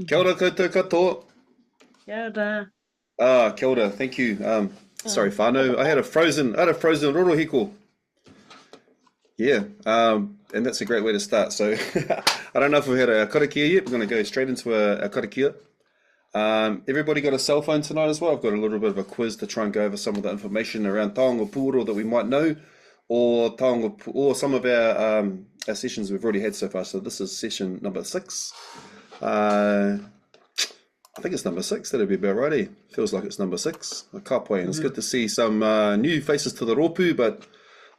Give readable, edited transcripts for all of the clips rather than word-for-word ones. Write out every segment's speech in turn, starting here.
Kia ora koutou katoa. Kia ora. Kia ora, thank you. Sorry, whānau. I had a frozen rorohiko. Yeah, and that's a great way to start. So I don't know if we've had a karakia yet. We're going to go straight into a karakia. Everybody got a cell phone tonight as well? I've got a little bit of a quiz to try and go over some of the information around taonga pūoro that we might know, or or some of our sessions we've already had so far. So this is session number 6. I think it's number 6. That'd be about right, eh? Feels like it's number 6. Ka pai, and it's good to see some new faces to the rōpū, but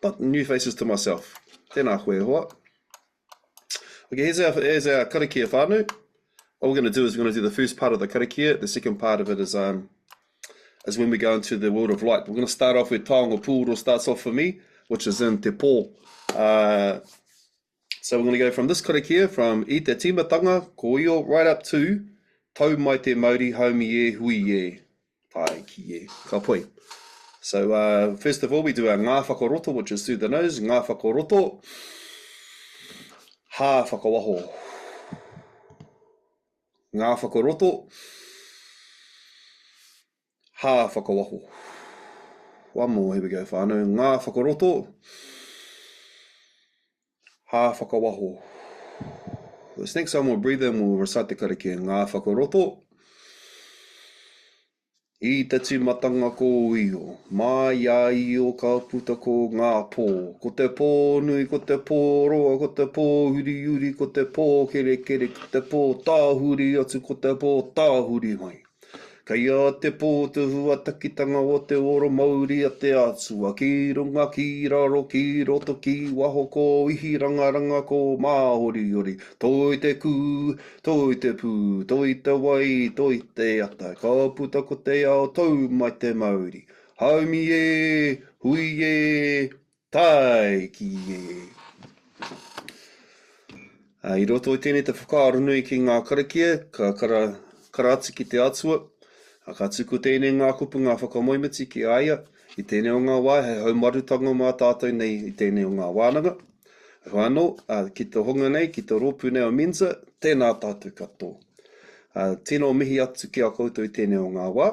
not new faces to myself. Tēnā koe hoa. Okay, here's our karakia whānau. What we're going to do is we're going to do the first part of the karakia. The second part of it is when we go into the world of light. We're going to start off where taonga pūoro starts off for me, which is in te pō. So we're going to go from this karakia, from I te timatanga, ko io, right up to tau mai te Māori haumi e hui e. Tai ki e. Ka poi. So first of all, we do our ngā whakoroto, which is through the nose. Ngā whakoroto. Ha whakawaho. Ngā whakoroto. Ha whakawaho. One more, here we go, whānau. Ngā whakoroto. Ha whakawaho. This next time we'll breathe in, we'll recite the karakia. Ngā whakoroto. I te timatanga ko io, mai a io ka puta ko ngā pō. Ko te pō nui, ko te pō roa, ko te pō uri uri, ko te pō kere kere, ko te pō tāhuri atu, ko te pō tāhuri mai. Kei a te pō te hua takitanga o te oro Māori a te atua. Ki runga, ki raro, ki roto, ki waho ko ihi rangaranga ko māhori ori. Toi te kū, toi te pū, toi te wai, toi te ata. Ka puta ko te ao tau mai te Māori. Haumi e, hui e, tai ki e. I roto i tēnei te whakaarunui ki ngā karakia, ka karaati ki te atua. Ka tuku tēnei ngā kupunga whakamoimiti ki aia, i tēnei o ngā wai, hei haumarutanga mā tātou nei i tēnei o ngā Wānanga. Whānau, ki te honga nei, ki te rōpū nei o Menza, tēnā tātou katoa. Tēnā mihi atu ki a koutou i tēnei o ngā wā.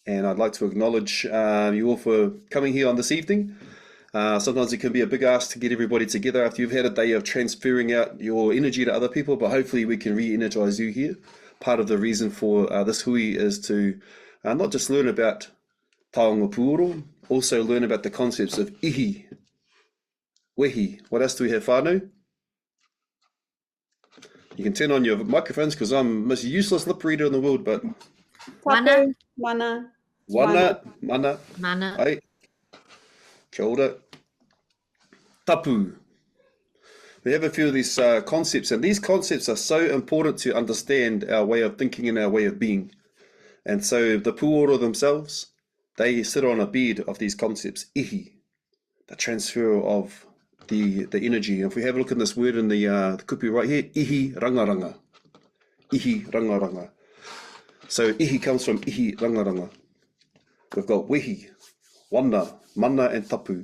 And I'd like to acknowledge you all for coming here on this evening. Sometimes it can be a big ask to get everybody together after you've had a day of transferring out your energy to other people, but hopefully we can re-energize you here. Part of the reason for this hui is to not just learn about taonga pūoro, also learn about the concepts of ihi, wehi. What else do we have, whānau? You can turn on your microphones because I'm the most useless lip reader in the world, but... Mana. Mana. Wana, mana. Mana. Ai. Kia ora. Tapu. We have a few of these concepts, and these concepts are so important to understand our way of thinking and our way of being. And so the pūoro themselves, they sit on a bed of these concepts, ihi, the transfer of the energy. And if we have a look in this word in the kupu right here, ihi rangaranga. Ihi rangaranga. So ihi comes from ihi rangaranga. We've got wehi, wana, mana, and tapu.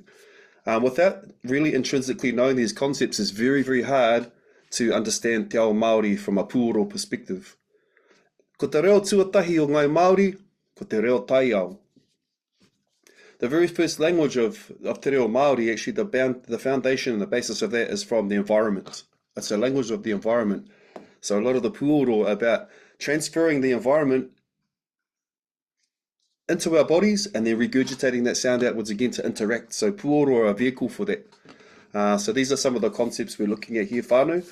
Without really intrinsically knowing these concepts, it's very, very hard to understand te ao Māori from a pūoro perspective. Ko te reo tuatahi o ngai Māori, ko te reo tai ao. The very first language of te reo Māori, actually the foundation and the basis of that is from the environment. It's a language of the environment. So a lot of the pūoro about transferring the environment into our bodies and then regurgitating that sound outwards again to interact. So pūoro are a vehicle for that. So these are some of the concepts we're looking at here, whānau.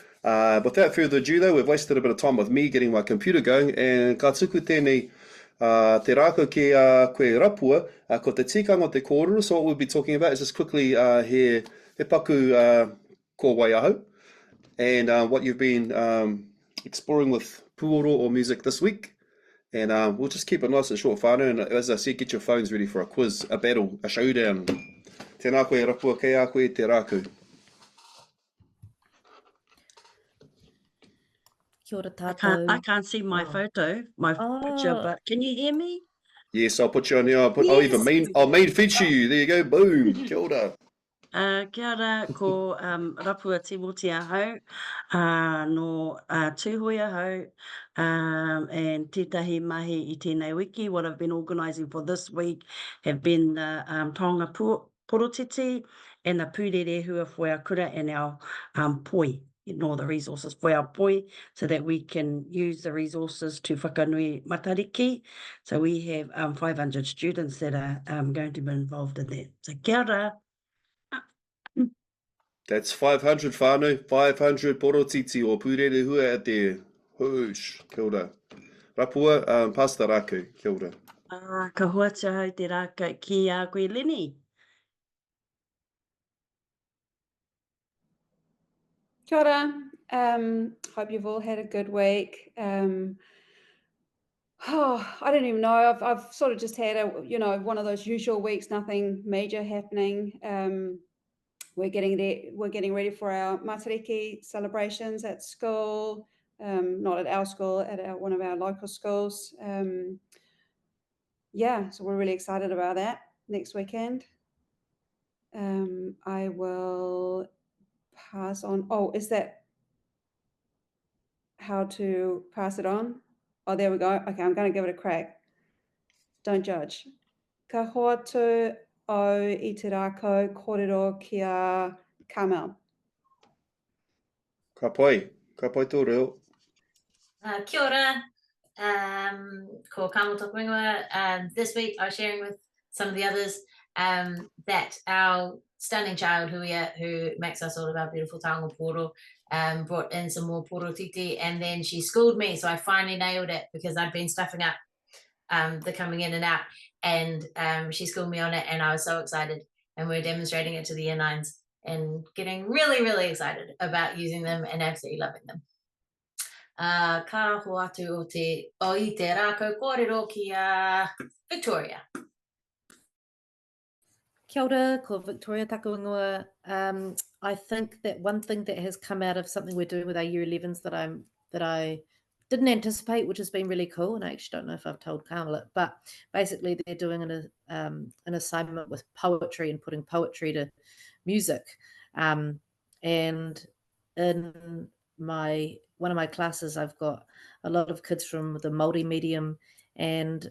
Without further ado though, we've wasted a bit of time with me getting my computer going, and ka tuku tēnei te rākau ki koe rapua, ko te tikanga o te kōrero. So what we'll be talking about is just quickly he paku ko waiaho, and what you've been exploring with pūoro or music this week. And we'll just keep it nice and short, whānau. And as I said, get your phones ready for a quiz, a battle, a showdown. Tēnā koe rapua, kei a koe te rākau. Kia ora tātou. I can't see my photo, my picture, but can you hear me? Yes, I'll put you on here. I'll even main feature you. There you go. Boom. Kia ora. Kia ora, ko Rapua Timoti ahau, no Tūhui ahau, and tētahi mahi I tēnei wiki. What I've been organising for this week have been the taonga porotiti and the pūrere hua for our kura and our poi, the resources for our poi, so that we can use the resources to whakanui matariki. So we have 500 students that are going to be involved in that. So kia ora. That's 500 whānau, 500 porotiti o pūrere hua at there. Hoosh, kia ora. Rapua, pass the rākau, kia ora. Ka huatia hau te rākau ki a koe Lini. Kia ora. Hope you've all had a good week. I don't even know. I've sort of just had one of those usual weeks, nothing major happening. We're getting ready for our matariki celebrations at school. Not at our school, at one of our local schools. Yeah, so we're really excited about that next weekend. I will pass on. Oh, is that how to pass it on? Oh, there we go. Okay, I'm going to give it a crack. Don't judge. Ka hoa tu o I te rākau kōrero kia Carmel. Ka pai tō reo. Kia ora. Ko Kāmo tōku ingoa. This week I was sharing with some of the others that our stunning child who makes us all of our beautiful taonga poro brought in some more porotiti, and then she schooled me, so I finally nailed it because I'd been stuffing up the coming in and out, and she schooled me on it, and I was so excited, and we're demonstrating it to the year 9s and getting really, really excited about using them and absolutely loving them. Ka hoatu o I te rākau kōrero ki a Victoria. Kia ora, ko Victoria taku ingoa. I think that one thing that has come out of something we're doing with our year 11s that I didn't anticipate, which has been really cool, and I actually don't know if I've told Carmel it, but basically they're doing an assignment with poetry and putting poetry to music. And in one of my classes, I've got a lot of kids from the Māori medium, and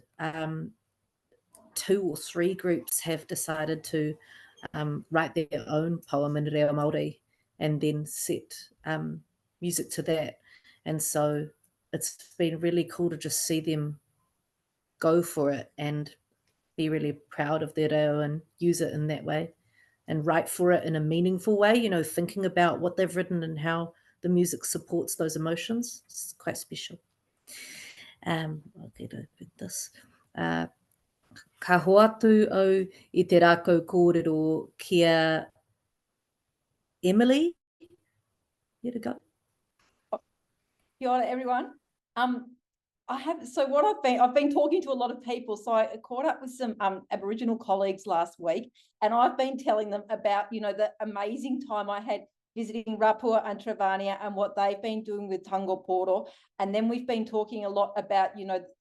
2 or 3 groups have decided to write their own poem in reo Māori and then set music to that. And so it's been really cool to just see them go for it and be really proud of their reo and use it in that way and write for it in a meaningful way, thinking about what they've written and how the music supports those emotions. It's quite special. I'll get over this. Ka hoatu au I te rākau kōrero kia Emily. Here to go. Kia ora, everyone. I've been talking to a lot of people, so I caught up with some Aboriginal colleagues last week, and I've been telling them about the amazing time I had visiting Rapua and Travania and what they've been doing with Tango Poro. And then we've been talking a lot about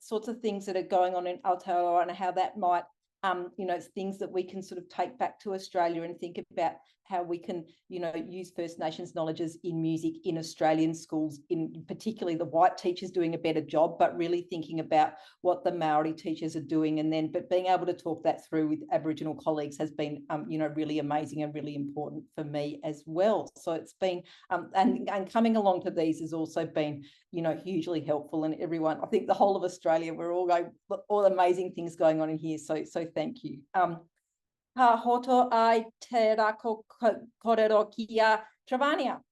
sorts of things that are going on in Aotearoa and how that might things that we can sort of take back to Australia and think about how we can, use First Nations knowledges in music in Australian schools, in particularly the white teachers doing a better job, but really thinking about what the Maori teachers are doing. But being able to talk that through with Aboriginal colleagues has been, really amazing and really important for me as well. So it's been, and coming along to these has also been, hugely helpful. And everyone, I think the whole of Australia, we're all going, all amazing things going on in here. So thank you. Ha hoto ai te rākau kōrero ki a Travania.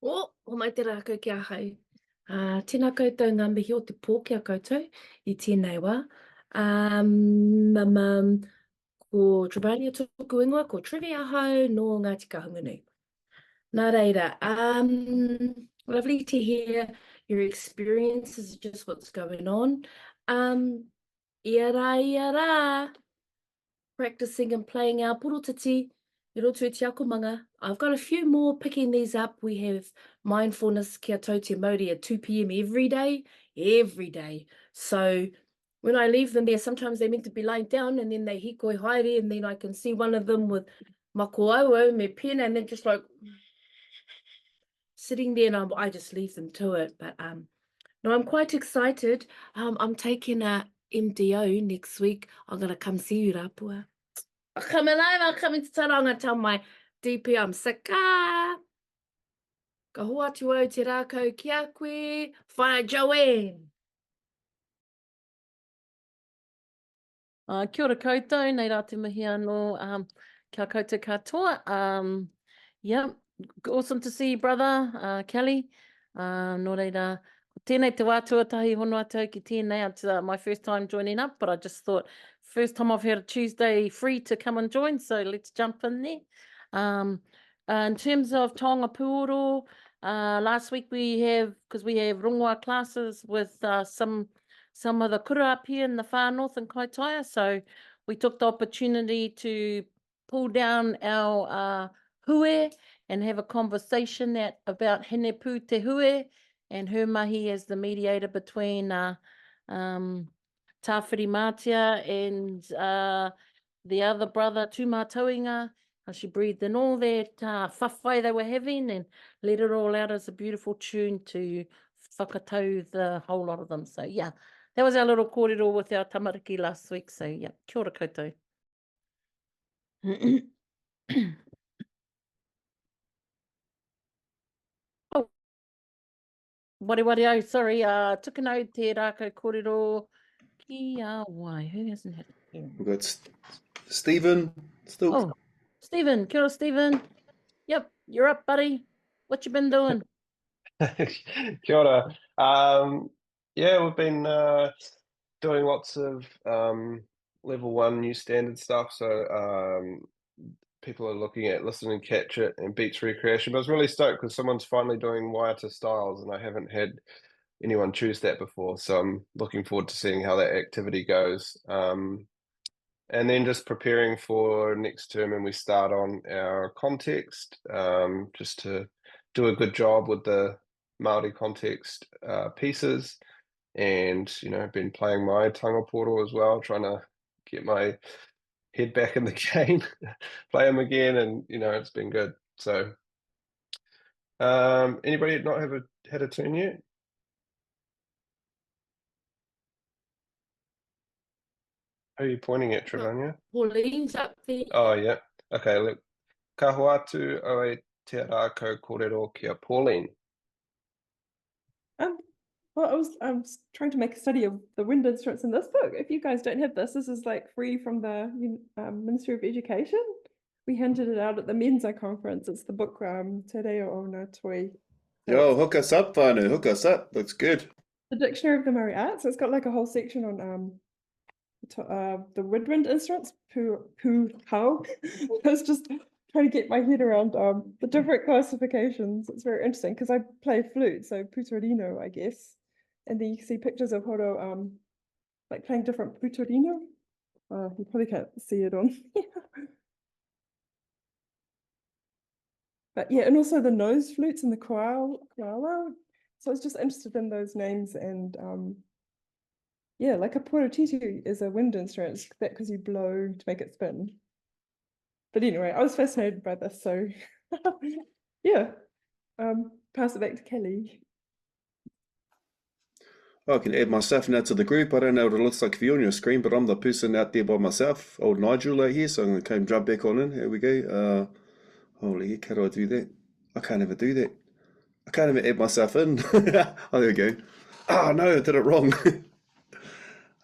O mai te rākau ki a hau. Tēnā koutou ngā mihi o te pō kia koutou I tēnei wā. Ko Travania tōku ingoa, ko trivia hau no Ngāti Kahungunu. Nā reira, lovely to hear your experiences, just what's going on. Ia rā. Practicing and playing our porotiti, I roto I te akomanga. I've got a few more picking these up. We have mindfulness kia tau te Māori at 2 p.m. every day. So when I leave them there, sometimes they're meant to be lying down and then they hikoi haere and then I can see one of them with mako auau, me pena, and then just like sitting there and I just leave them to it. But no, I'm quite excited. I'm taking a MDO next week. I'm going to come see you, Rapua. I'll come alive, I'll come into Tauranga, tell my DP I'm sick. Ka hoa atu au te rākau ki a koe, whai Joanne. Kia ora koutou, nei rā te mihi anō, kia koutou katoa. Yeah, awesome to see you, brother, Kelly. Nō reira, tēnei te wātua tahi hono atu ki tēnei. It's my first time joining up, but I just thought, first time I've had a Tuesday free to come and join, so let's jump in there. In terms of taonga puoro, last week we have rongoa classes with some of the kura up here in the far north in Kaitaia, so we took the opportunity to pull down our hue and have a conversation about Hene Pū te hue and her mahi as the mediator between Tāwhiri Mātia and the other brother, Tūmātauinga. She breathed in all that whawhai they were having and let it all out as a beautiful tune to whakatau the whole lot of them. So yeah, that was our little kōrero with our tamariki last week. So yeah, kia ora koutou. Oh, wari, sorry, tukanau te rākau kōrero ki a wai. Who hasn't had it? We've got Stephen still. Oh, Stephen, kia ora, Stephen. Yep, you're up, buddy. What you been doing? Kia ora. Yeah, we've been doing lots of level 1 new standard stuff. So people are looking at listen and catch it and beach recreation. But I was really stoked because someone's finally doing waiata styles, and I haven't had anyone choose that before. So I'm looking forward to seeing how that activity goes. And then just preparing for next term, and we start on our context, just to do a good job with the Māori context pieces. And, you know, I've been playing my tangaporo as well, trying to get my head back in the game, play them again, and, you know, it's been good. So anybody not had a turn yet? Who are you pointing at, Trevania? Pauline's up there. Oh, yeah. Okay, look. Ka hoa atu au e te rākau kōrero kia Pauline. Well, I was trying to make a study of the wind instruments in this book. If you guys don't have this is like free from the Ministry of Education. We handed it out at the Mensa conference. It's the book Te Reo o Ngā Toi. Yo, hook us up, whānau, hook us up. Looks good. The Dictionary of the Māori Arts. So it's got like a whole section on the woodwind instruments, pu hau. I was just trying to get my head around the different classifications. It's very interesting because I play flute, so putorino, I guess. And then you can see pictures of Horo like playing different putorino. You probably can't see it on here. But yeah, and also the nose flutes and the koala. So I was just interested in those names, and yeah, like a porotiti is a wind instrument, that because you blow to make it spin. But anyway, I was fascinated by this, so yeah, pass it back to Kelly. I can add myself now to the group. I don't know what it looks like for you on your screen, but I'm the person out there by myself, old Nigel out here, so I'm going to come jump back on in. Here we go. Holy heck, how do I do that? I can't ever do that. I can't even add myself in. Oh, there we go. Oh no, I did it wrong.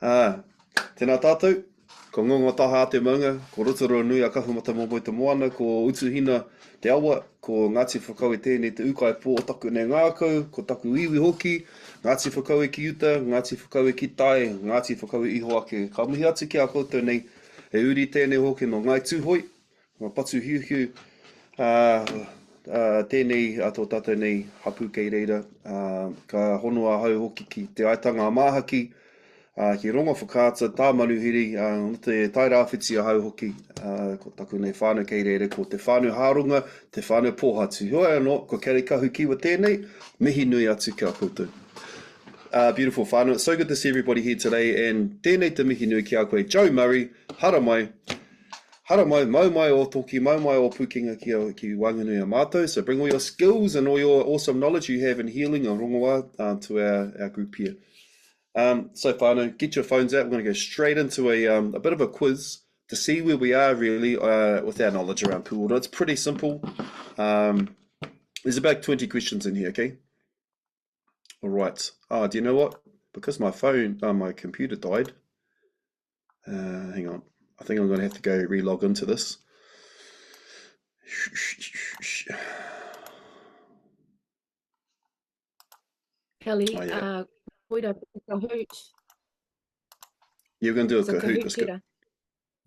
Tēnā tātou, ko ngongo taha te maunga, ko rotoro nui a kahumata mōpoi te moana, ko utuhina te awa, ko Ngāti Whakau e tēnei te ukai pō taku nei ngākau, ko taku iwi hoki, Ngāti Whakau e ki uta, Ngāti Whakau e ki tai, Ngāti Whakau e iho ake. Ka mihi atu ki a koutou nei, e uri tēnei hoki no ngai tūhoi, ngā patu hiuhiu, tēnei a tō tātou nei hapu kei reira, ka honua hau hoki ki te aitanga māhaki, ki rongo whakaata tā manuhiri, te tairāwhiti a hau hoki, ko taku nei whānau kei reira, ko te whānau hārunga, te whānau pōhatu. Hoi anō, ko Kahukiwa tēnei, mihi nui atu kia koutou. Beautiful whānau. It's so good to see everybody here today. And tēnei te mihi nui ki a koe. Joe Murray, hara mai. Hara mai, mau mai o toki, mau mai o pukinga ki Wānganui a mātou. So bring all your skills and all your awesome knowledge you have in healing and rongoā to our group here. So whānau, get your phones out. We're going to go straight into a bit of a quiz to see where we are really with our knowledge around puoro. It's pretty simple. There's about 20 questions in here, okay? All right. Oh, do you know what? Because my computer died. Hang on. I think I'm going to have to go re-log into this. Kelly, Oh, yeah. koira Kahoot. You're going to do a So Kahoot. Kahoot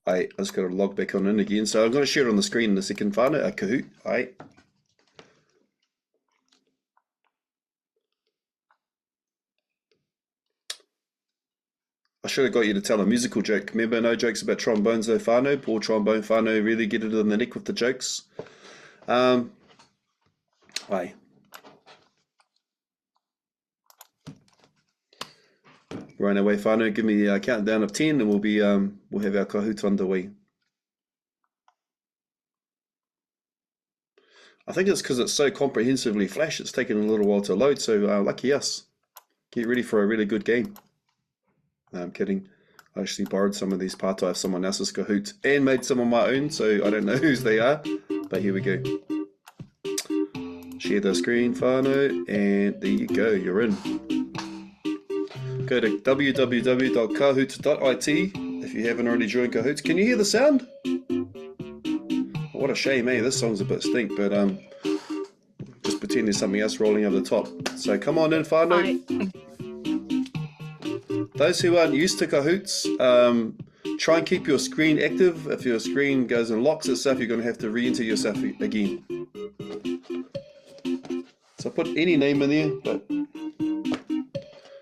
I just got to log back on in again. So I'm going to share it on the screen in a second, whānau, a Kahoot. Aye. I should have got you to tell a musical joke. Remember, no jokes about trombones though, whānau. Poor trombone whānau, really get it in the neck with the jokes. Aye. Right away, whānau. Give me a countdown of 10 and we'll have our Kahoot underway. I think it's because it's so comprehensively flash, it's taken a little while to load, so lucky us. Get ready for a really good game. No, I'm kidding. I actually borrowed some of these partai of someone else's Kahoot and made some of my own, so I don't know whose they are, but here we go. Share the screen, whānau, and there you go, you're in. Go to www.kahoot.it if you haven't already joined Kahoot. Can you hear the sound? What a shame, eh? This song's a bit stink, but just pretend there's something else rolling over the top. So come on in, whānau. Those who aren't used to Kahoots, try and keep your screen active. If your screen goes and locks itself, you're going to have to re-enter yourself again. So put any name in there, but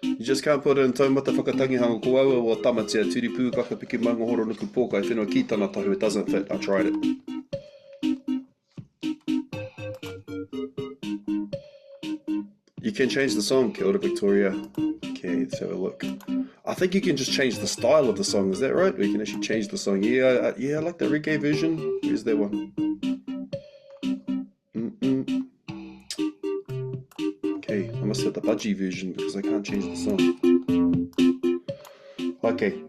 you just can't put in taumata whakatangi hanga koaua or tamatia turipu kakapiki manga horo nuku pōkai whenua ki tana tahu. It doesn't fit. I tried it. You can change the song, Kia ora, Victoria. Okay, let's have a look. I think you can just change the style of the song. Is that right? We can actually change the song. Yeah, I like the reggae version. Where's that one? Okay, I must have the budgie version because I can't change the song. Okay.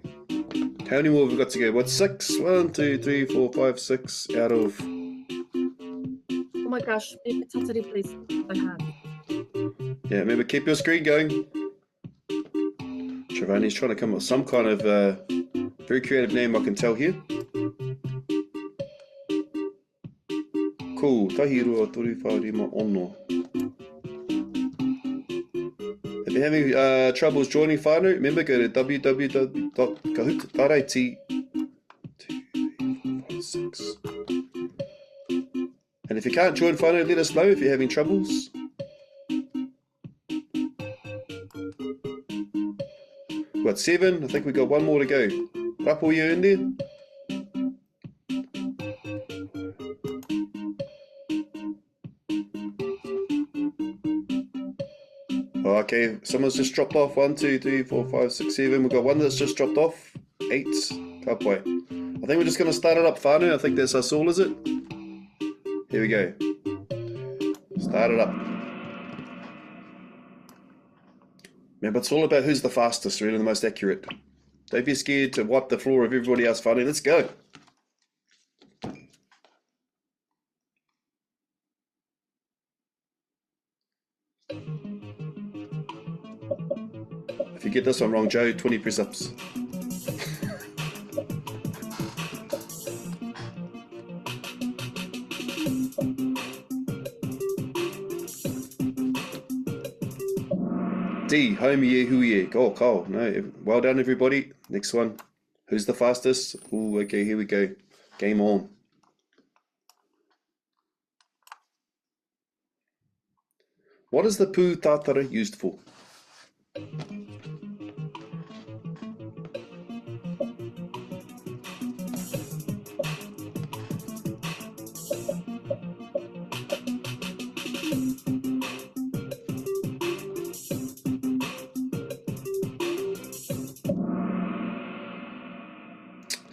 How many more have we got to go? What, 6? 1, 2, 3, 4, 5, 6 out of... Oh my gosh, tatari, please. I have. Yeah, remember, keep your screen going. Travani's trying to come up with some kind of very creative name I can tell here. Cool. Tahiro toru whaurima ono. If you're having troubles joining whānau, remember, go to www.kahoot.it. 2, 3, 4, 5, 6. And if you can't join whānau, let us know if you're having troubles. We've got 7. I think we've got 1 more to go. Rapo, you in there? Oh, okay, someone's just dropped off. 1, 2, 3, 4, 5, 6, 7. We've got 1 that's just dropped off. 8. Kapai. I think we're just going to start it up, whānau. I think that's us all, is it? Here we go. Start it up. Remember, it's all about who's the fastest, really the most accurate. Don't be scared to wipe the floor of everybody else, whānau. Let's go. If you get this one wrong, Joe, 20 press-ups. D, homie, hui, go, Cole. No, well done, everybody. Next one. Who's the fastest? Ooh, okay, here we go. Game on. What is the pū tātara used for?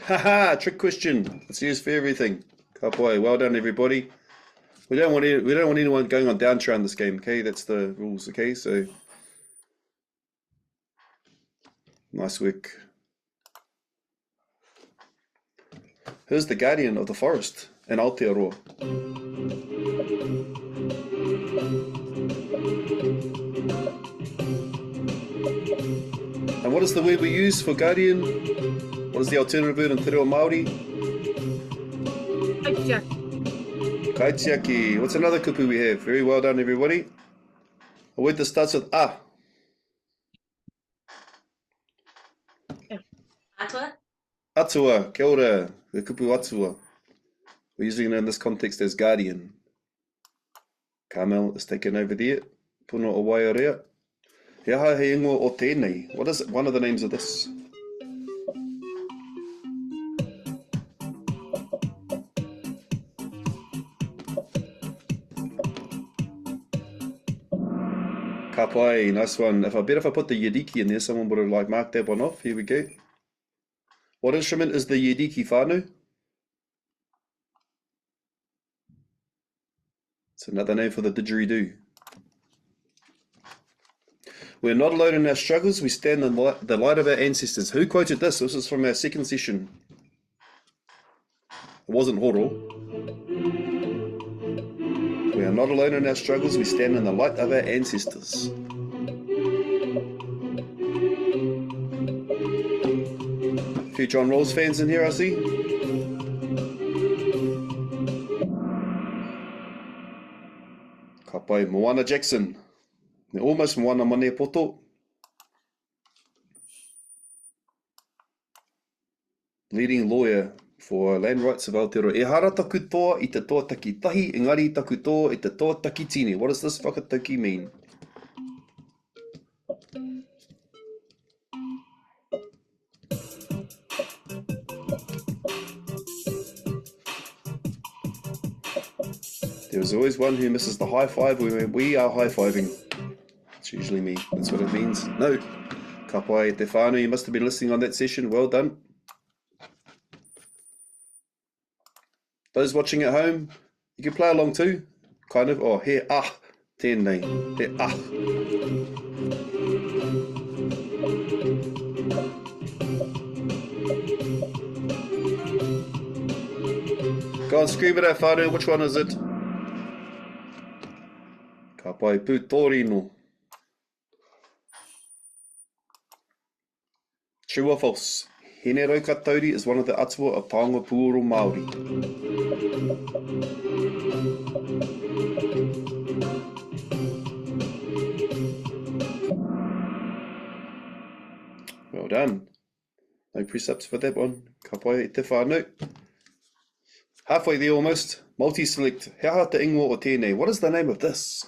Haha, trick question. It's used for everything. Ka pai, well done everybody. We don't want anyone going on down in this game, okay? That's the rules, okay? So nice work. Who's the guardian of the forest in Aotearoa? And what is the word we use for guardian? What is the alternative word in Te Reo Māori? Kaitiaki. What's another kupu we have? Very well done, everybody. A word that starts with a. Atua? Atua. Kia ora. The kupu atua. We're using it in this context as guardian. Carmel is taken over there. Puno o Waiarea. He aha he ingoa o tēnei. What is it? One of the names of this? Ka pai, nice one. I bet if I put the yidiki in there, someone would have like marked that one off. Here we go. What instrument is the yidiki whānau? It's another name for the didgeridoo. We're not alone in our struggles, we stand in the light of our ancestors. Who quoted this? This is from our second session. It wasn't Horo. We are not alone in our struggles, we stand in the light of our ancestors. A few John Rawls fans in here, I see. Ka pai, Moana Jackson. Almost Moana Mane Poto. Leading lawyer for land rights of Aotearoa. E hara taku toa I te toa takitahi, engari taku toa I te toa takitini. What does this whakatauki mean? There is always one who misses the high five when we are high-fiving. It's usually me. That's what it means. No. Ka pai te whānau. You must have been listening on that session. Well done. Those watching at home, you can play along too. Kind of. Oh, he ah. Tēnei. He ah. Go on, scream it out, whānau. Which one is it? Ka pai pūtorino. True or false? Hene Raukatauri is one of the atua of Taonga Puoro Māori. Well done. No precepts for that one. Ka pai te whānau. Halfway there almost. Multi-select. He aha te ingoa o tēnei. What is the name of this?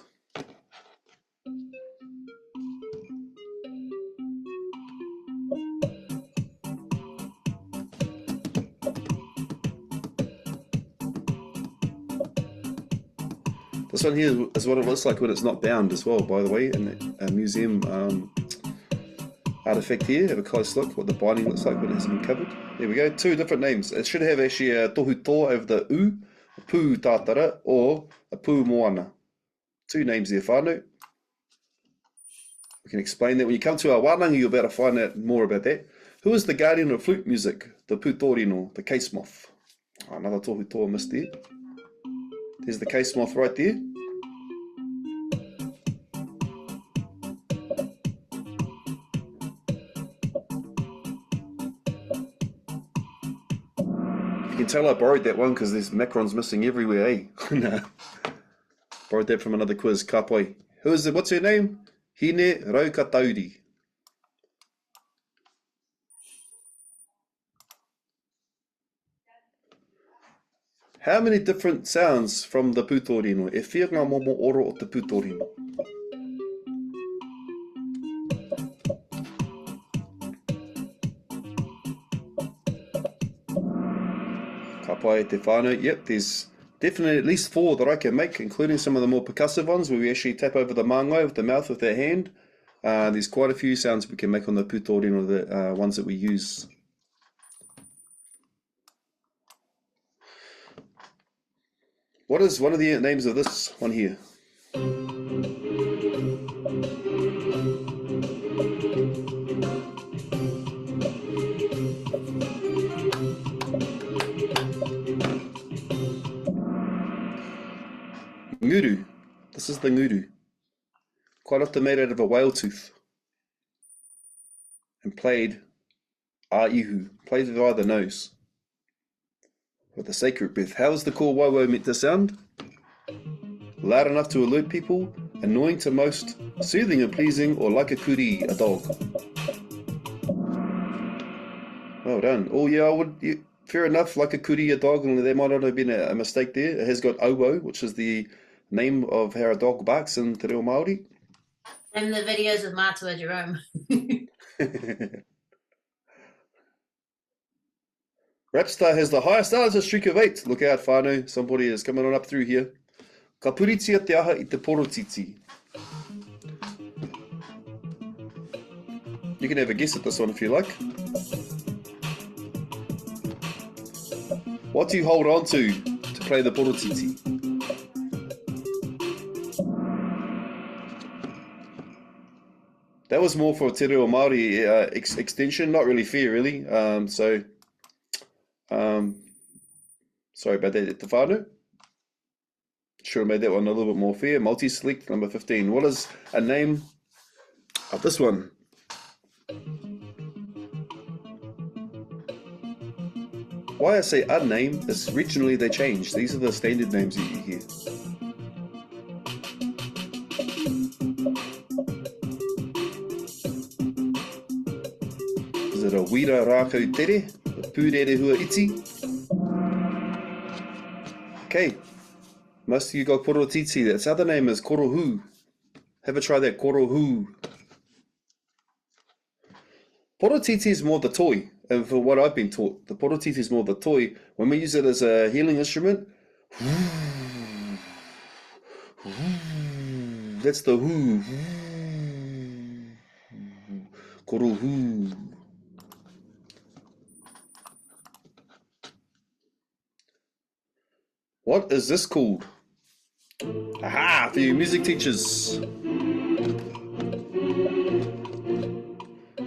This one here is what it looks like when it's not bound as well, by the way, in a museum artifact here. Have a close look what the binding looks like when it hasn't been covered. There we go, two different names. It should have actually a tohu toa over the u, a pū tātara, or a pū moana. Two names there, whānau. We can explain that. When you come to our Wānanga, you'll be able to find out more about that. Who is the guardian of flute music? The pūtorino, the case moth. Another tohu toa missed there. There's the case moth right there. You can tell I borrowed that one because there's macrons missing everywhere, eh? No. Borrowed that from another quiz. Ka pai. Who is it? What's her name? Hine Raukatauri. How many different sounds from the pūtorino? E whianga momo oro o te pūtorino. Ka pai te whānau. Yep, there's definitely at least 4 that I can make, including some of the more percussive ones where we actually tap over the māngai with the mouth with our hand. There's quite a few sounds we can make on the pūtorino, the ones that we use. What is one of the names of this one here? Nguru. This is the nguru. Quite often made out of a whale tooth. And played a-ihu, played via the nose. With a sacred breath. How is the ko waiwau meant to sound? Loud enough to alert people, annoying to most, soothing and pleasing, or like a kuri, a dog. Well done. Oh yeah, fair enough, like a kuri, a dog, and there might not have been a mistake there. It has got auo, which is the name of how a dog barks in te reo Māori. And the videos of Mātua Jerome. Rapstar has the highest artist streak of 8. Look out, whānau. Somebody is coming on up through here. Ka puritia te aha I te porotiti. You can have a guess at this one if you like. What do you hold on to play the porotiti? That was more for te reo Māori extension, not really fair, really. Sorry about that, te whānau. Should have made that one a little bit more fair. Multi-select, number 15. What is a name of this one? Why I say a name is regionally they change. These are the standard names that you hear. Is it a wira rākau tere? A pūrere hua iti? Okay. Most of you got porotiti. Its other name is korohu. Have a try that, korohu. Porotiti is more the toy. And for what I've been taught, the porotiti is more the toy. When we use it as a healing instrument, that's the who. Korohu. What is this called? Aha, for you music teachers.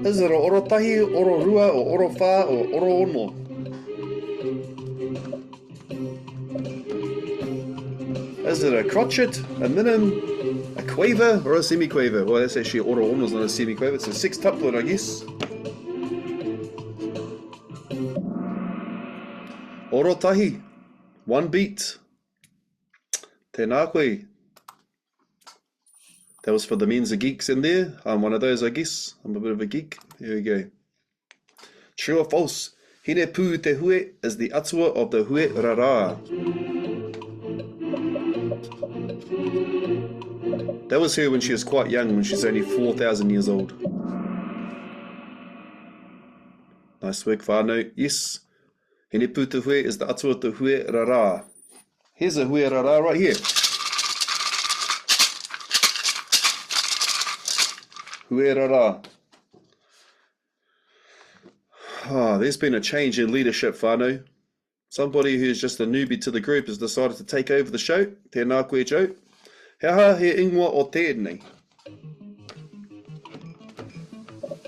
Is it a orotahi, ororua, or orofa, or oroono? Is it a crotchet, a minim, a quaver, or a semi-quaver? Well, that's actually oroono's not a semi-quaver, it's a sextuplet, I guess. Orotahi, one beat. Tēnā koe. That was for the men's geeks in there. I'm one of those, I guess. I'm a bit of a geek. Here we go. True or false? Hine pū te hue is the atua of the hue rara. That was her when she was quite young, when she's only 4,000 years old. Nice work, whānau. Yes. Hine pū te hue is the atua of the hue rara. Here's a hue rara right here. Huerara. There's been a change in leadership, whānau. Somebody who's just a newbie to the group has decided to take over the show. Tēnā koe, Joe. He aha he ingoa o tēnei.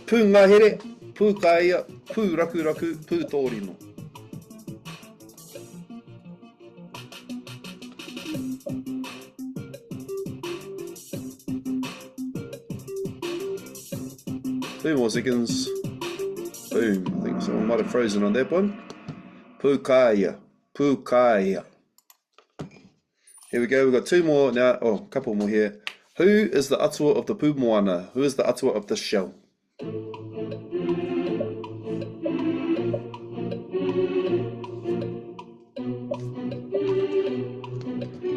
Pū ngahere, pū kāia, pū raku raku, pū tōrino. Two more seconds. Boom. I think someone might have frozen on that one. Pūkāia. Pūkāia. Here we go. We've got two more now. Oh, a couple more here. Who is the atua of the pūmoana? Who is the atua of the shell?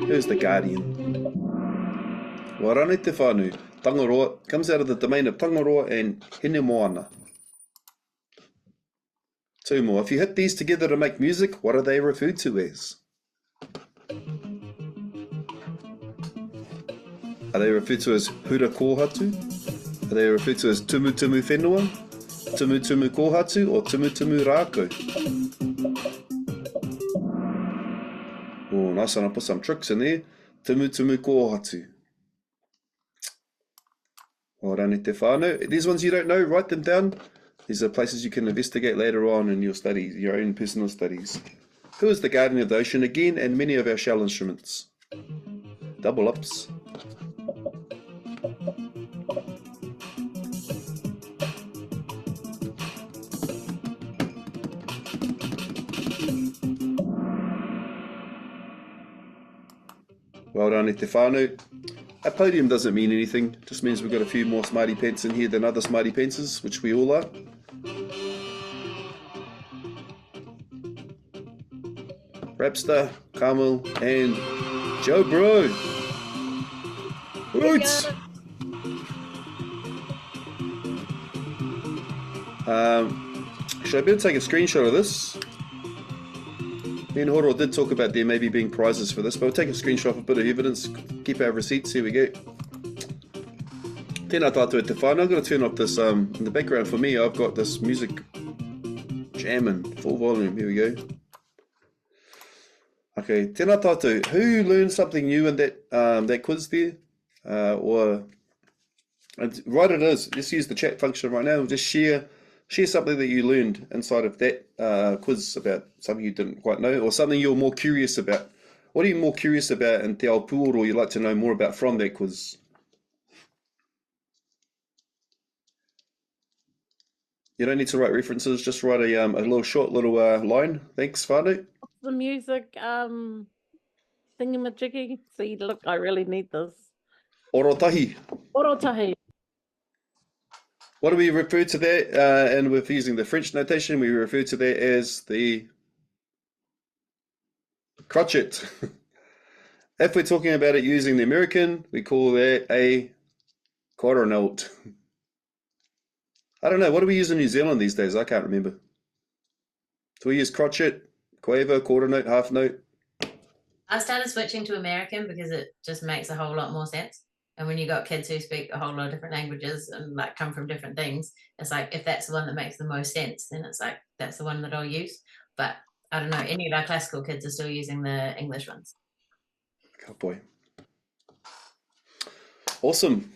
Who's the guardian? Warane te whānau. Tangaroa comes out of the domain of Tangaroa and Hinemoana. Two more. If you hit these together to make music, what are they referred to as? Are they referred to as hura kōhatu? Are they referred to as tumu tumu whenua, tumu tumu kōhatu, or tumu tumu rākau? Oh, nice nice one. I'll put some tricks in there. Tumu tumu kōhatu. Well done, te whānau. These ones you don't know, write them down. These are places you can investigate later on in your studies, your own personal studies. Who is the guardian of the ocean again, and many of our shell instruments? Double ups. Well done, te whānau. A podium doesn't mean anything, it just means we've got a few more smarty pants in here than other smarty pantses, which we all are. Rapster, Carmel, and Joe Bro. Roots! Should I better take a screenshot of this? Me and Horo did talk about there maybe being prizes for this, but we'll take a screenshot of a bit of evidence, keep our receipts, here we go. Tēnā tātou te whānau. I'm going to turn off this, in the background for me, I've got this music jamming, full volume, here we go. Okay, tēnā tātou. Who learned something new in that that quiz there? Right it is, just use the chat function right now, just share something that you learned inside of that quiz about something you didn't quite know, or something you're more curious about. What are you more curious about in te ao pūoro you'd like to know more about from that quiz? You don't need to write references, just write a little short little line. Thanks, whānau. The music thingamajiggy. See, look, I really need this. Orotahi. Orotahi. What do we refer to that? And we're using the French notation, we refer to that as the crotchet. If we're talking about it using the American, we call that a quarter note. I don't know, what do we use in New Zealand these days? I can't remember. Do we use crotchet, quaver, quarter note, half note? I started switching to American because it just makes a whole lot more sense. And when you got kids who speak a whole lot of different languages and like come from different things, it's like, if that's the one that makes the most sense, then it's like, that's the one that I'll use. But I don't know, any of our classical kids are still using the English ones. Oh boy. Awesome.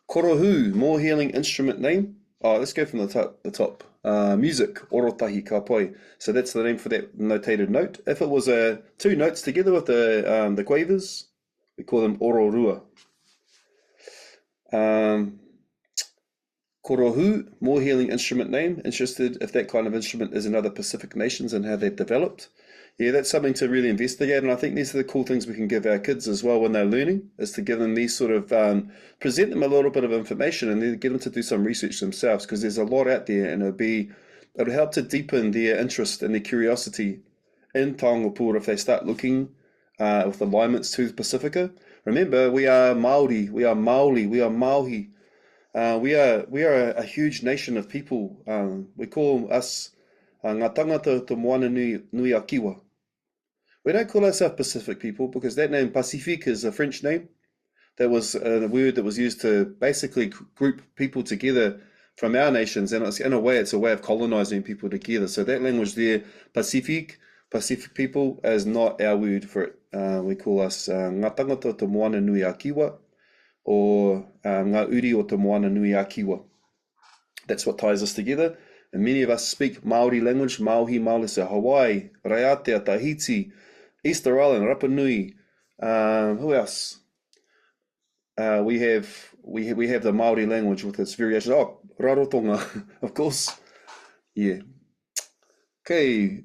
Korohu, more healing instrument name. Oh, let's go from the top. Music, orotahi ka poi. So that's the name for that notated note. If it was two notes together with the quavers, we call them ororua. Korohu, more healing instrument name. Interested if that kind of instrument is in other Pacific nations and how they've developed. Yeah, that's something to really investigate, and I think these are the cool things we can give our kids as well when they're learning, is to give them these sort of, present them a little bit of information and then get them to do some research themselves, because there's a lot out there, and it'll help to deepen their interest and their curiosity in taonga pūora if they start looking with alignments to Pacifica. Remember, we are Māori, we are Māori, we are Māohi. We are a huge nation of people. We call us ngā tangata to moana nui a kiwa. We don't call ourselves Pacific people because that name Pacifique is a French name. That was a word that was used to basically group people together from our nations, and in a way it's a way of colonizing people together. So that language there, Pacific people, is not our word for it. We call us ngā tangata to moana nui a kiwa, or ngā uri o te moana nui a kiwa. That's what ties us together. And many of us speak Māori language, Māohi, Māolese, Hawaii, Raiatea, Tahiti, Easter Island, Rapa Nui. Who else? We have the Māori language with its variations. Oh, Rarotonga, of course. Yeah. Okay.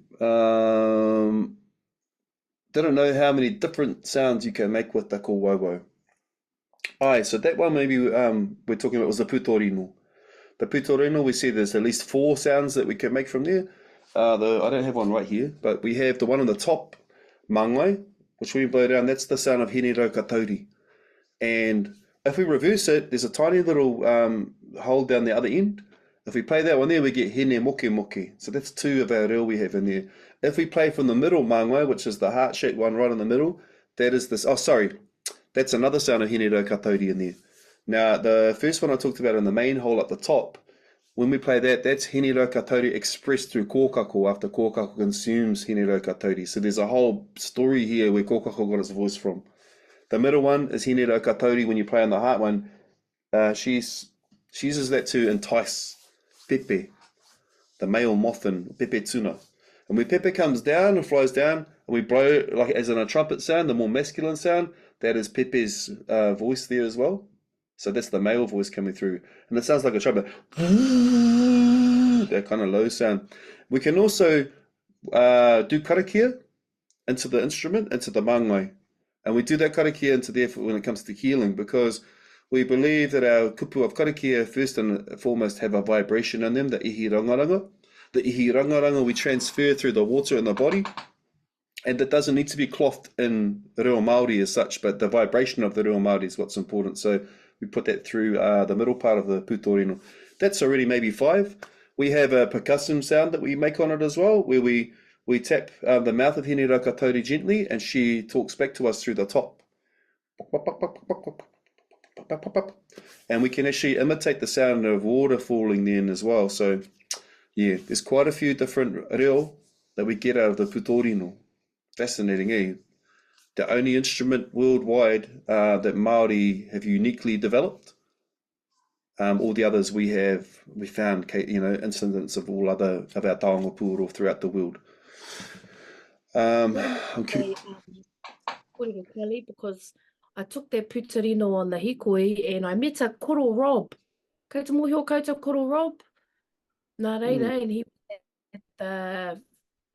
Didn't know how many different sounds you can make with the kōwauwau. Aye, so that one maybe we're talking about was the putorino. The putorino, we see there's at least 4 sounds that we can make from there. I don't have one right here, but we have the one on the top, mangai, which we blow down, that's the sound of hene rau katauri. And if we reverse it, there's a tiny little hole down the other end. If we play that one there, we get hene moke moke. So that's 2 of our reo we have in there. If we play from the middle mangai, which is the heart-shaped one right in the middle, that is this, that's another sound of hene rau katauri in there. Now, the first one I talked about in the main hole at the top when we play that, that's Hine Rau Katauri expressed through kōkako after kōkako consumes Hine Rau Katauri. So there's a whole story here where kōkako got its voice from. The middle one is Hine Rau Katauri. When you play on the heart one, she uses that to entice Pepe, the male mothing, Pepe tuna. And when Pepe comes down and flies down, and we blow, like as in a trumpet sound, the more masculine sound, that is Pepe's voice there as well. So that's the male voice coming through. And it sounds like a trumpet. That kind of low sound. We can also do karakia into the instrument, into the mangai. And we do that karakia into there when it comes to healing, because we believe that our kupu of karakia first and foremost have a vibration in them, the ihi rangaranga. The ihi rangaranga we transfer through the water in the body, and it doesn't need to be clothed in reo Māori as such, but the vibration of the reo Māori is what's important. So we put that through the middle part of the putorino. That's already maybe 5. We have a percussion sound that we make on it as well, where we tap the mouth of Hine Rau Katauri gently, and she talks back to us through the top. And we can actually imitate the sound of water falling then as well. So yeah, there's quite a few different reo that we get out of the putorino. Fascinating, eh? The only instrument worldwide that Māori have uniquely developed. All the others we found, incidents of all other of our taonga pūoro throughout the world. Kelly, because I took that putorino on the hikoi and I met a koro Rob. Kei te mohi o koutou koro Rob. Nā reira, and he was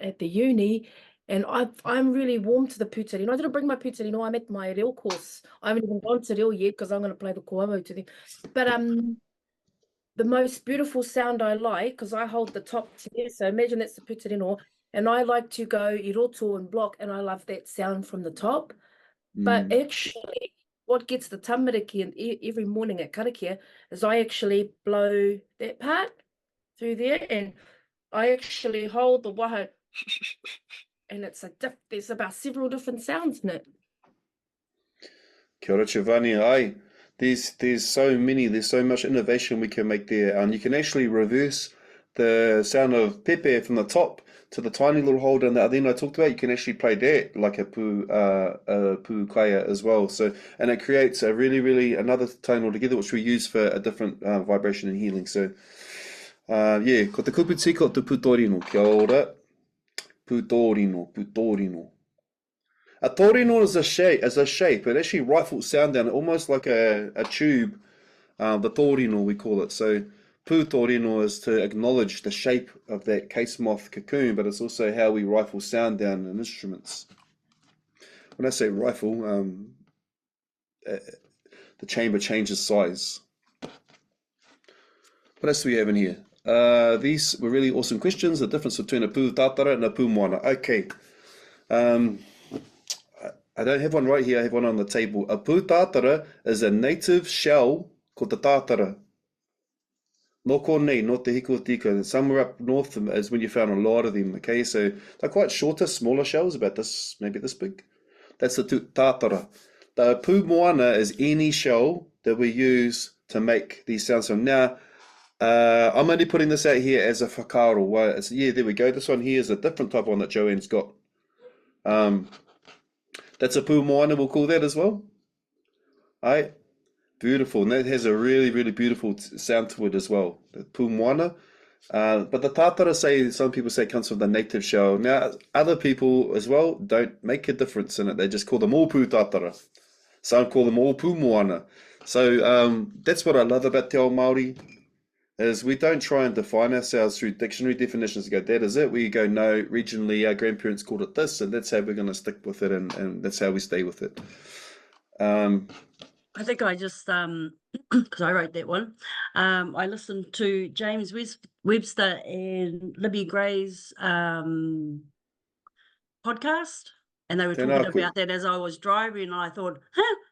at the uni, and I'm really warm to the putorino. I didn't bring my putorino, I'm at my reo course. I haven't even gone to reo yet because I'm going to play the koamo to them. But the most beautiful sound I like, because I hold the top tier, so imagine that's the putorino, and I like to go i roto and block, and I love that sound from the top. But actually, what gets the tamariki and every morning at karakia is I actually blow that part through there, and I actually hold the waha, and there's about several different sounds in it. Kia ora, Giovanni. Aye, there's so much innovation we can make there, and you can actually reverse the sound of Pepe from the top to the tiny little hole in the other end I talked about. You can actually play that like a pu kaya as well. So, and it creates a really another tone altogether, which we use for a different vibration and healing. So, yeah, ko te kupu tika o te putorino. Kia ora. Putorino. A torino is a shape. It actually rifles sound down, almost like a tube. The torino, we call it. So putorino is to acknowledge the shape of that case moth cocoon, but it's also how we rifle sound down in instruments. When I say rifle, the chamber changes size. What else do we have in here? These were really awesome questions. The difference between a pū tātara and a pū moana. Okay. I don't have one right here. I have one on the table. A pū tātara is a native shell called the tātara. No konei, not the hiko tika. Somewhere up north is when you found a lot of them. Okay, so they're quite shorter, smaller shells, about this, maybe this big. That's the tātara. The pū moana is any shell that we use to make these sounds from. Now, I'm only putting this out here as a whakaaro. Well, yeah, there we go. This one here is a different type of one that Joanne's got. That's a pū moana, we'll call that as well. Right, beautiful. And that has a really beautiful sound to it as well. The pū moana. But the tātara, some people say comes from the native shell. Now, other people as well don't make a difference in it. They just call them all pū tātara. Some call them all pū moana. So that's what I love about Te Ao Māori. Is we don't try and define ourselves through dictionary definitions. Go, that is it. We go, no, regionally our grandparents called it this, and that's how we're going to stick with it, and that's how we stay with it. I think I just, because I wrote that one, I listened to James Webster and Libby Gray's podcast, and they were talking about that as I was driving, and I thought,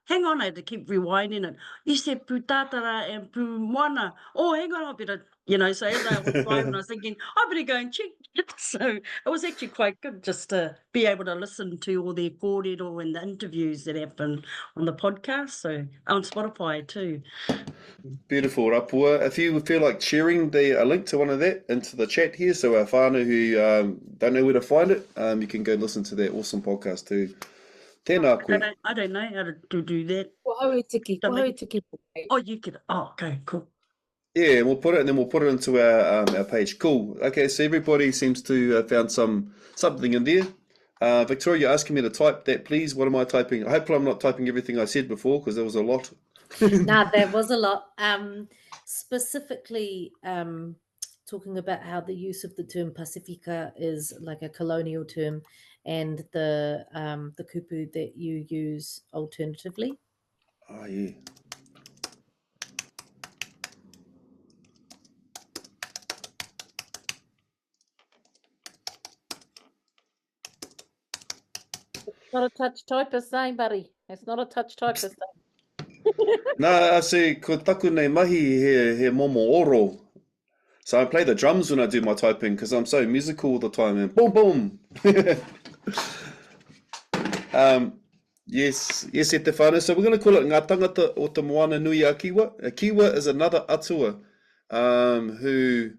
hang on, I had to keep rewinding it. You said pū tātara and pū moana. Oh, hang on, I better You know, so as I was driving, I was thinking, I better go and check. So it was actually quite good just to be able to listen to all the kōrero and the interviews that happen on the podcast. So on Spotify too. Beautiful, Rapua. If you feel like sharing a link to one of that into the chat here, so our whānau who don't know where to find it, you can go listen to that awesome podcast too. Tēnā koe. I don't know how to do that. Wahau tiki, Don't wahau make- tiki. Oh, you could. Oh, okay, cool. Yeah, and we'll put it, and then we'll put it into our page. Cool. Okay, so everybody seems to have found something in there. Victoria, you're asking me to type that, please. What am I typing? Hopefully, I'm not typing everything I said before because there was a lot. Nah, there was a lot. Specifically, talking about how the use of the term Pacifica is like a colonial term, and the kupu that you use alternatively. Oh, yeah. Not a touch typist, eh, buddy? It's not a touch typist. Nā, I see, ko taku nei mahi he momo oro. So I play the drums when I do my typing because I'm so musical all the time. And boom, boom. Yes, e te whānau. So we're going to call it ngā tangata o te moana nui a Kiwa. A Kiwa is another atua who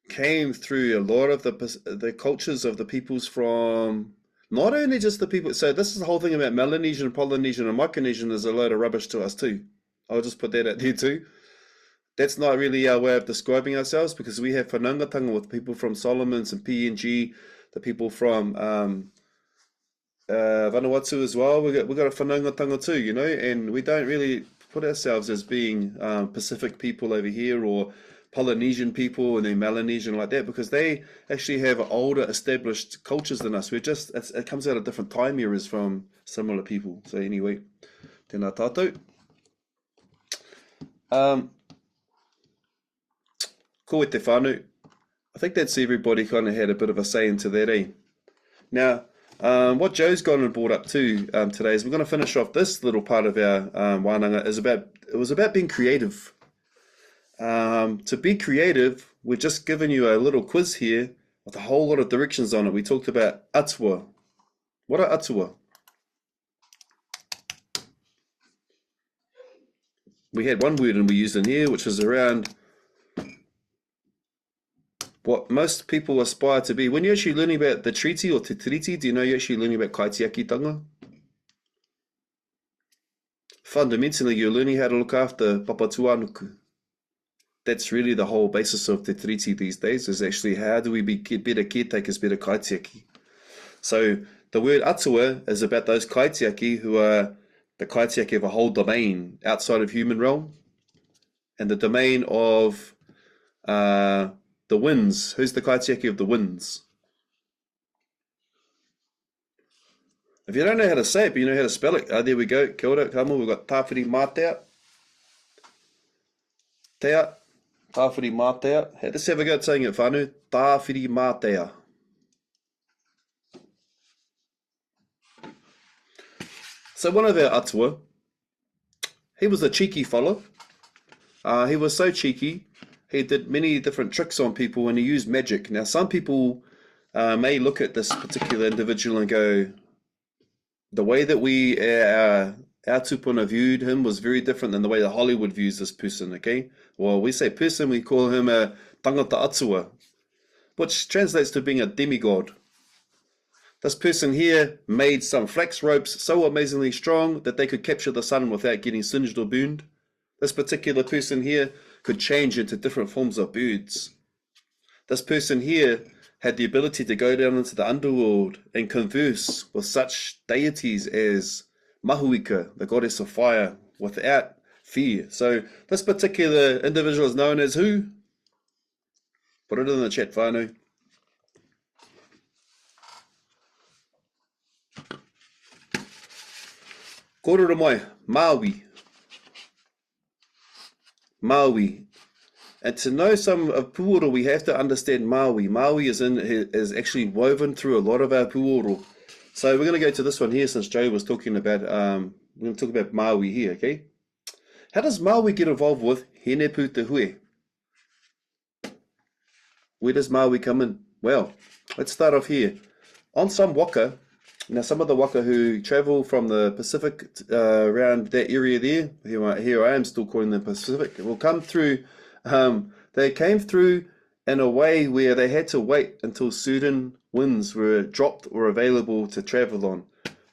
came through a lot of the cultures of the peoples from not only just the people. So this is the whole thing about Melanesian, Polynesian, and Micronesian is a load of rubbish to us too. I'll just put that out there too. That's not really our way of describing ourselves because we have whanangatanga with people from Solomons and PNG, the people from Vanuatu as well. We got a whanangatanga too, you know, and we don't really put ourselves as being Pacific people over here or Polynesian people and then Melanesian like that because they actually have older established cultures than us. We're just, it comes out of different time eras from similar people. So anyway, tēnā tātou. Ko e te whānau. I think that's everybody kind of had a bit of a say into that, eh? Now, what Joe's gone and brought up too today is we're going to finish off this little part of our wānanga it was about being creative. To be creative, we're just giving you a little quiz here with a whole lot of directions on it. We talked about atua. What are atua? We had one word and we used in here, which is around what most people aspire to be. When you're actually learning about the treaty or te tiriti, do you know you're actually learning about kaitiakitanga? Fundamentally, you're learning how to look after papatuanuku. That's really the whole basis of te tiriti these days, is actually how do we be better caretakers, better kaitiaki. So the word atua is about those kaitiaki who are the kaitiaki of a whole domain outside of human realm, and the domain of the winds. Who's the kaitiaki of the winds? If you don't know how to say it, but you know how to spell it, there we go. Kia ora, kamo. We've got tāwhiri mātea. Tea. Tāwhiri mātea. Let's have a go at saying it, whānau. Tāwhiri mātea. So one of our atua, he was a cheeky fellow. He was so cheeky, he did many different tricks on people and he used magic. Now some people may look at this particular individual and go, the way that our tupuna viewed him was very different than the way that Hollywood views this person, okay? Well, we say person, we call him a tangata atua, which translates to being a demigod. This person here made some flax ropes so amazingly strong that they could capture the sun without getting singed or burned. This particular person here could change into different forms of birds. This person here had the ability to go down into the underworld and converse with such deities as Mahuika, the goddess of fire, without fear. So this particular individual is known as who? Put it in the chat, whānau. Kōrero mai, Maui. Maui. And to know some of Puoro, we have to understand Maui. Maui is actually woven through a lot of our Puoro. So we're going to go to this one here since Joe was talking about, we're going to talk about Maui here, okay? How does Maui get involved with Hene Pu Te Hue? Where does Māori come in? Well, let's start off here. On some waka, now some of the waka who travel from the Pacific around that area there, here I am still calling them Pacific, will come through, they came through in a way where they had to wait until certain winds were dropped or available to travel on.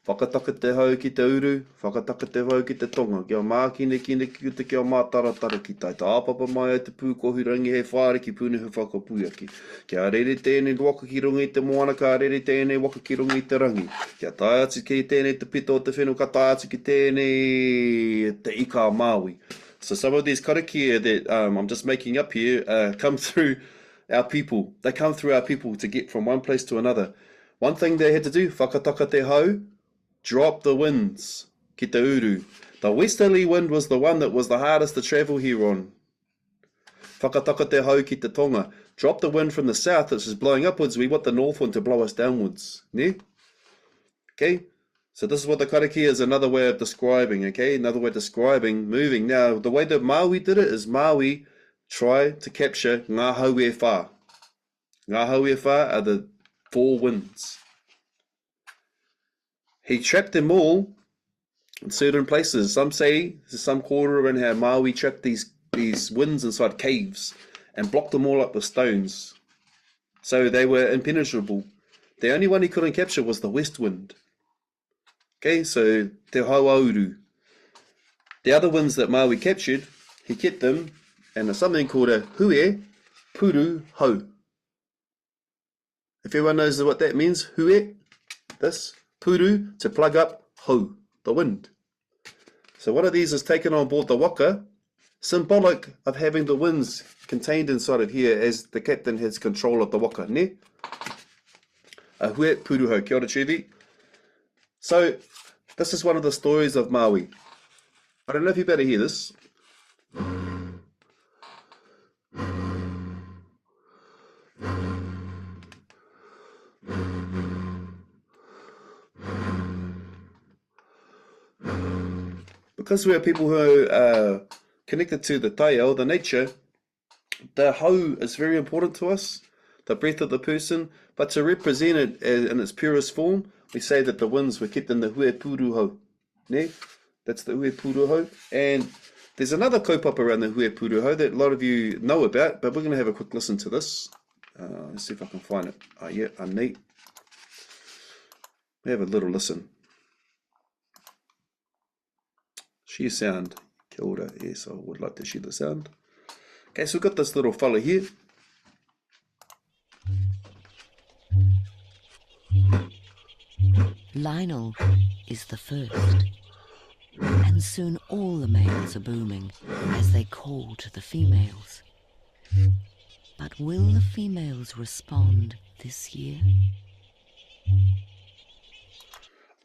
Whakataka te hau ki te uru, whakataka te hau ki te tonga. Kia mā kine ki te kia mā taratara ki tai. Tā apapa mai ai te pūkohurangi he whāre ki pūne hu whakapūaki. Kia rere tēnei waka ki runga i te moana, ka rere tēnei waka ki runga i te rangi. Kia tai atu ki tēnei te pito o te whenua, ka tai atu ki tēnei te ika Māui. So some of these karakia that I'm just making up here come through our people. They come through our people to get from one place to another. One thing they had to do, whakataka te hau, drop the winds, ki te uru. The westerly wind was the one that was the hardest to travel here on. Whakataka te hau ki te tonga. Drop the wind from the south, which is blowing upwards. We want the north wind to blow us downwards. Ne? Okay? So this is what the karakia is another way of describing, okay? Another way of describing moving. Now, the way that Māui did it is Māui try to capture ngā hau e whā. Ngā hau e whā are the four winds. He trapped them all in certain places. Some say, there's some quarter around how Māui trapped these winds inside caves and blocked them all up with stones. So they were impenetrable. The only one he couldn't capture was the west wind. Okay, so te hauauru. The other winds that Māui captured, he kept them, and there's something called a hue puru hau. If everyone knows what that means, hue, this, puru, to plug up, hau, the wind. So one of these is taken on board the waka, symbolic of having the winds contained inside of here as the captain has control of the waka, ne? A hue puru hau, kia ora Chevi. So this is one of the stories of Māui. I don't know if you better hear this. Because we are people who are connected to the taiao, the nature, the hau is very important to us, the breath of the person, but to represent it in its purest form, we say that the winds were kept in the hue puru hau. Ne? That's the hue puru hau. And there's another kaupapa around the hue puru hau that a lot of you know about, but we're going to have a quick listen to this. Let's see if I can find it. Oh yeah, I'm neat. We have a little listen. Share sound. Kia ora. Yes, I would like to share the sound. Okay, so we've got this little fella here. Lionel is the first, and soon all the males are booming as they call to the females. But will the females respond this year?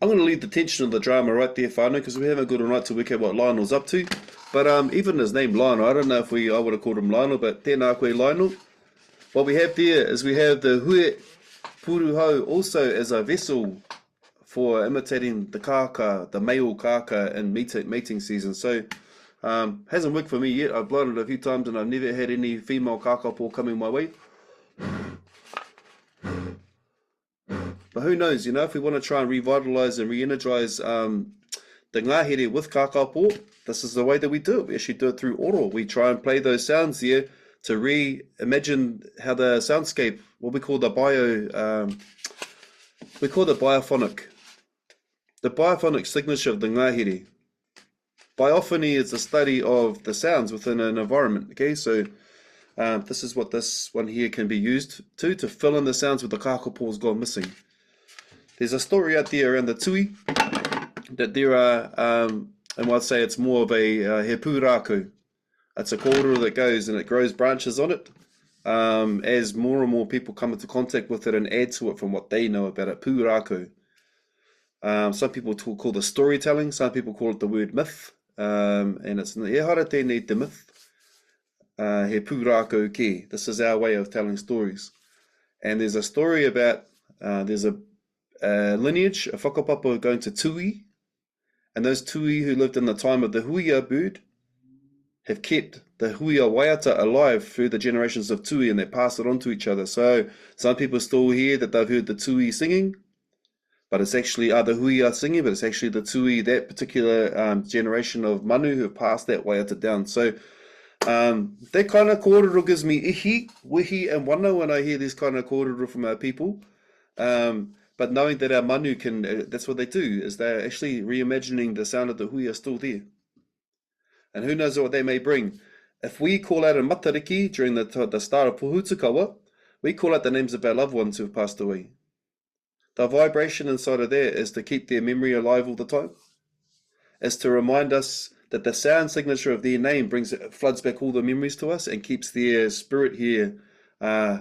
I'm going to leave the tension of the drama right there, whānau, because we haven't got all night to work out what Lionel's up to. But even his name, Lionel, I don't know if I would have called him Lionel, but tēnā koe Lionel. What we have there is we have the hue puru hau also as a vessel for imitating the kāka, the male kāka in mating season. So hasn't worked for me yet. I've blown it a few times and I've never had any female kākapō coming my way. But who knows, you know, if we want to try and revitalise and re-energise the ngahere with kākapō, this is the way that we do it. We actually do it through aural. We try and play those sounds there to reimagine how the soundscape, what we call the biophonic signature of the ngahere. Biophony is the study of the sounds within an environment. Okay, so this is what this one here can be used to fill in the sounds where the kākapō's gone missing. There's a story out there around the tui that there are, and I'd say it's more of a he pūrākau. It's a kōrero that goes and it grows branches on it. As more and more people come into contact with it and add to it from what they know about it, pūrākau. Some people call the storytelling, some people call it the word myth, and it's e hara tēnei te myth, he pūrākau ke. This is our way of telling stories. And there's a story about, there's a lineage, a whakapapa going to tui, and those tui who lived in the time of the huia bird have kept the hui a waiata alive through the generations of tui, and they pass it on to each other. So some people still hear that they've heard the tui singing, but it's actually the hui are singing, but it's actually the tui, that particular generation of manu who have passed that waiata down. So that kind of kōrero gives me ihi, wihi, and wana when I hear this kind of kōrero from our people. But knowing that our manu can, that's what they do, is they're actually reimagining the sound of the hui are still there. And who knows what they may bring. If we call out a matariki during the start of Puhutakawa, we call out the names of our loved ones who have passed away. The vibration inside of there is to keep their memory alive all the time. Is to remind us that the sound signature of their name floods back all the memories to us and keeps their spirit here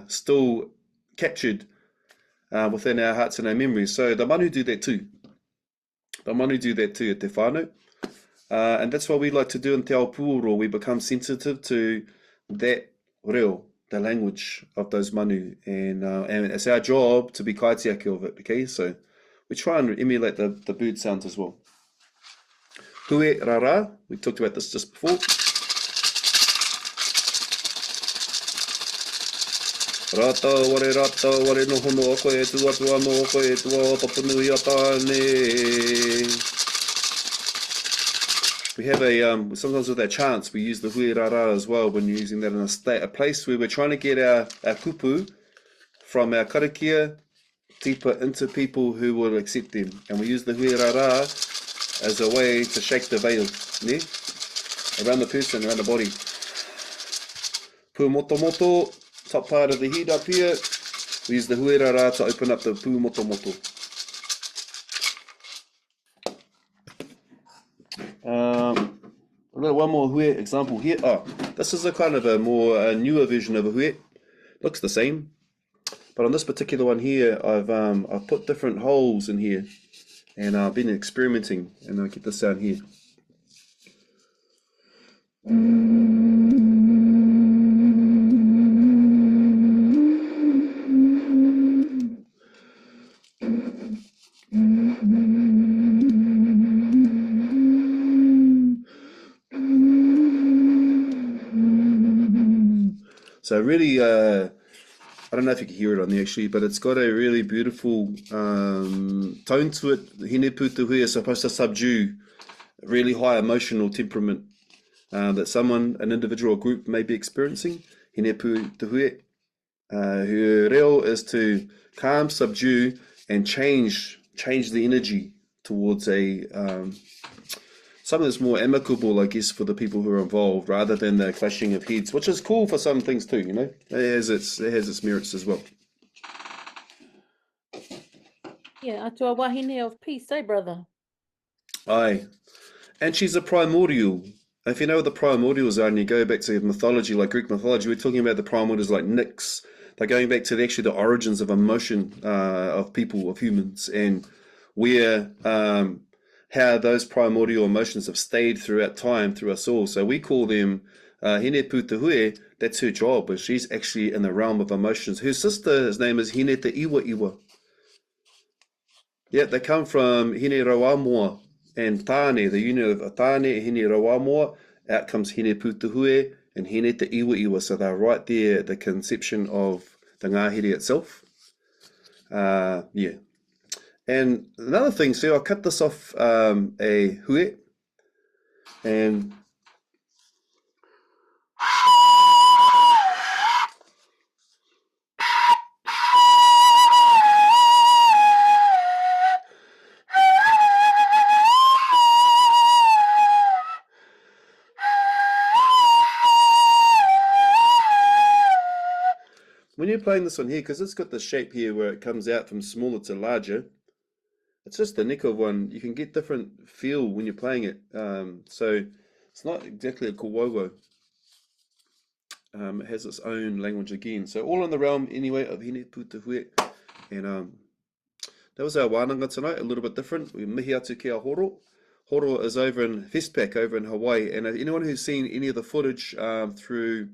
still captured within our hearts and our memories. So the manu do that too. The manu do that too at te whānau. And that's what we like to do in Te Ao Puoro. We become sensitive to that reo, the language of those manu. And it's our job to be kaitiaki of it, okay? So we try and emulate the bird sounds as well. Hue rara, we talked about this just before. Rata ware no hono ako e tua no ako e tua papunui atane. We have sometimes with our chants, we use the hui rara as well when you're using that in a place where we're trying to get our kupu from our karakia deeper into people who will accept them. And we use the hui rara as a way to shake the veil, ne? Around the person, around the body. Pu moto moto, top part of the head up here, we use the hui rara to open up the pu moto moto. I've got one more hui example here. This is a kind of a more newer version of a hui. Looks the same, but on this particular one here, I've put different holes in here, and I've been experimenting, and I get the sound here. So really, I don't know if you can hear it on there actually, but it's got a really beautiful tone to it. Hine putuhui is supposed to subdue really high emotional temperament that an individual or group may be experiencing. Hine putuhui, her reo is to calm, subdue, and change the energy towards something that's more amicable, I guess, for the people who are involved, rather than the clashing of heads, which is cool for some things too, you know. It has its merits as well. Yeah, atua wahine of peace, eh, brother? Aye. And she's a primordial. If you know what the primordials are, and you go back to mythology, like Greek mythology, we're talking about the primordials like Nyx. They're going back to the origins of emotion of people, of humans, and where how those primordial emotions have stayed throughout time, through us all. So we call them Hine Putuhui. That's her job, but she's actually in the realm of emotions. Her sister's name is Hine Te Iwa Iwa. Yeah, they come from Hine Rawamoa and Tāne, the union of Tāne, Hine Rawamoa. Out comes Hine Putuhui and Hine Te Iwa Iwa. So they're right there at the conception of the Ngāhere itself. Yeah. And another thing, see, I'll cut this off a hui, and when you're playing this one here, because it's got the shape here where it comes out from smaller to larger, it's just the neck of one. You can get different feel when you're playing it. So it's not exactly a kuwawa. It has its own language again. So all in the realm anyway of Hine Putuhui. And that was our Wānanga tonight, a little bit different. We mihi atu ki a Horo. Horo is over in Westpac, over in Hawaii. And anyone who's seen any of the footage through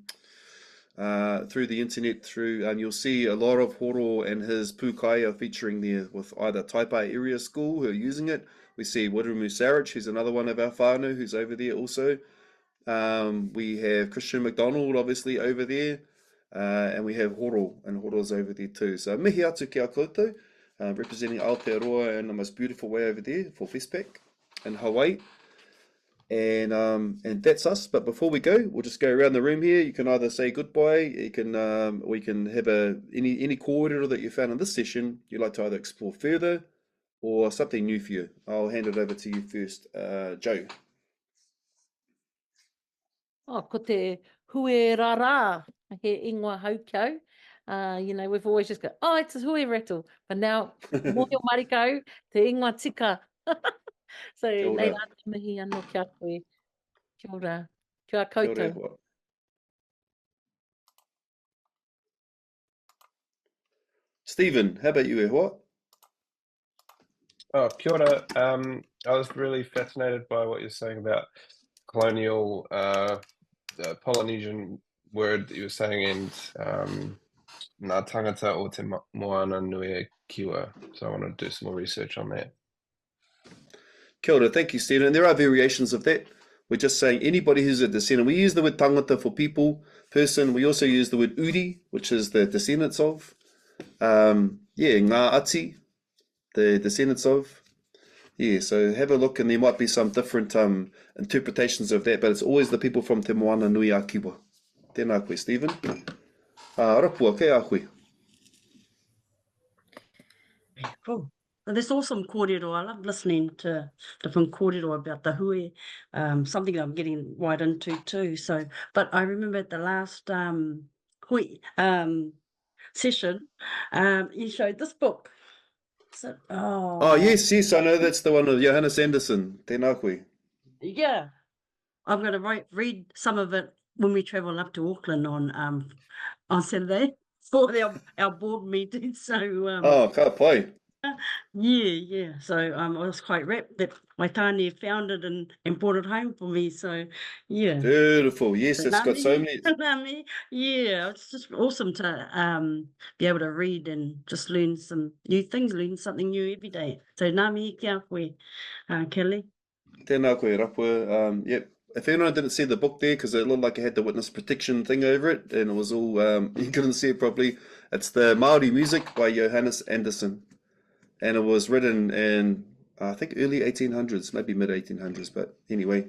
the internet, you'll see a lot of Horo and his pūkaya featuring there with either Taipai Area School who are using it. We see Wiramu Sarich, who's another one of our whānau who's over there also. We have Christian McDonald, obviously, over there. And we have Horo, and Horo's over there too. So mihi atu ki a koutou, representing Aotearoa in the most beautiful way over there for Westpac in Hawaii. And that's us. But before we go, we'll just go around the room here. You can either say goodbye, you can we can have any kōrero that you found in this session you'd like to either explore further or something new for you. I'll hand it over to you first, Joe. Oh, ko te hue rara, he ingoa haukau. You know, we've always just go, oh, it's a hue rattle. But now, mōhio marikau, te ingoa tika. So, nei rā te mihi anō kia koe. Kia ora. Kia koutou. Kia ora. Stephen, how about you, e hoa? Oh, kia ora. I was really fascinated by what you're saying about colonial Polynesian word that you were saying, and ngā tangata o te moana nui e kiwa. So I want to do some more research on that. Kia ora, thank you, Stephen. And there are variations of that. We're just saying anybody who's a descendant. We use the word tangata for people, person. We also use the word uri, which is the descendants of. Ngā ati, the descendants of. Yeah, so have a look, and there might be some different interpretations of that, but it's always the people from te moana nui a kiwa. Tēnā koe, Stephen. Rapua, kei a koe. Cool. Well, there's awesome kōrero. I love listening to different kōrero about the hui, something I'm getting right into too. So, but I remember at the last hui session, you showed this book. So, Oh, yes, I know that's the one of Johannes Anderson. Tēnā koe. yeah. I'm going to read some of it when we travel up to Auckland on Saturday for our board meeting. So, ka pai. yeah. So I was quite rapt that my tāne found it and brought it home for me. So, yeah. Beautiful. Yes, it's got so many. Yeah, it's just awesome to be able to read and just learn some new things, learn something new every day. So, nā mihi kia koe, Kelly. Tēnā koe, Rapua. Yep. If anyone didn't see the book there, because it looked like it had the witness protection thing over it, and it was all, you couldn't see it properly, it's the Māori Music by Johannes Anderson. And it was written in, I think, early 1800s, maybe mid-1800s, but anyway,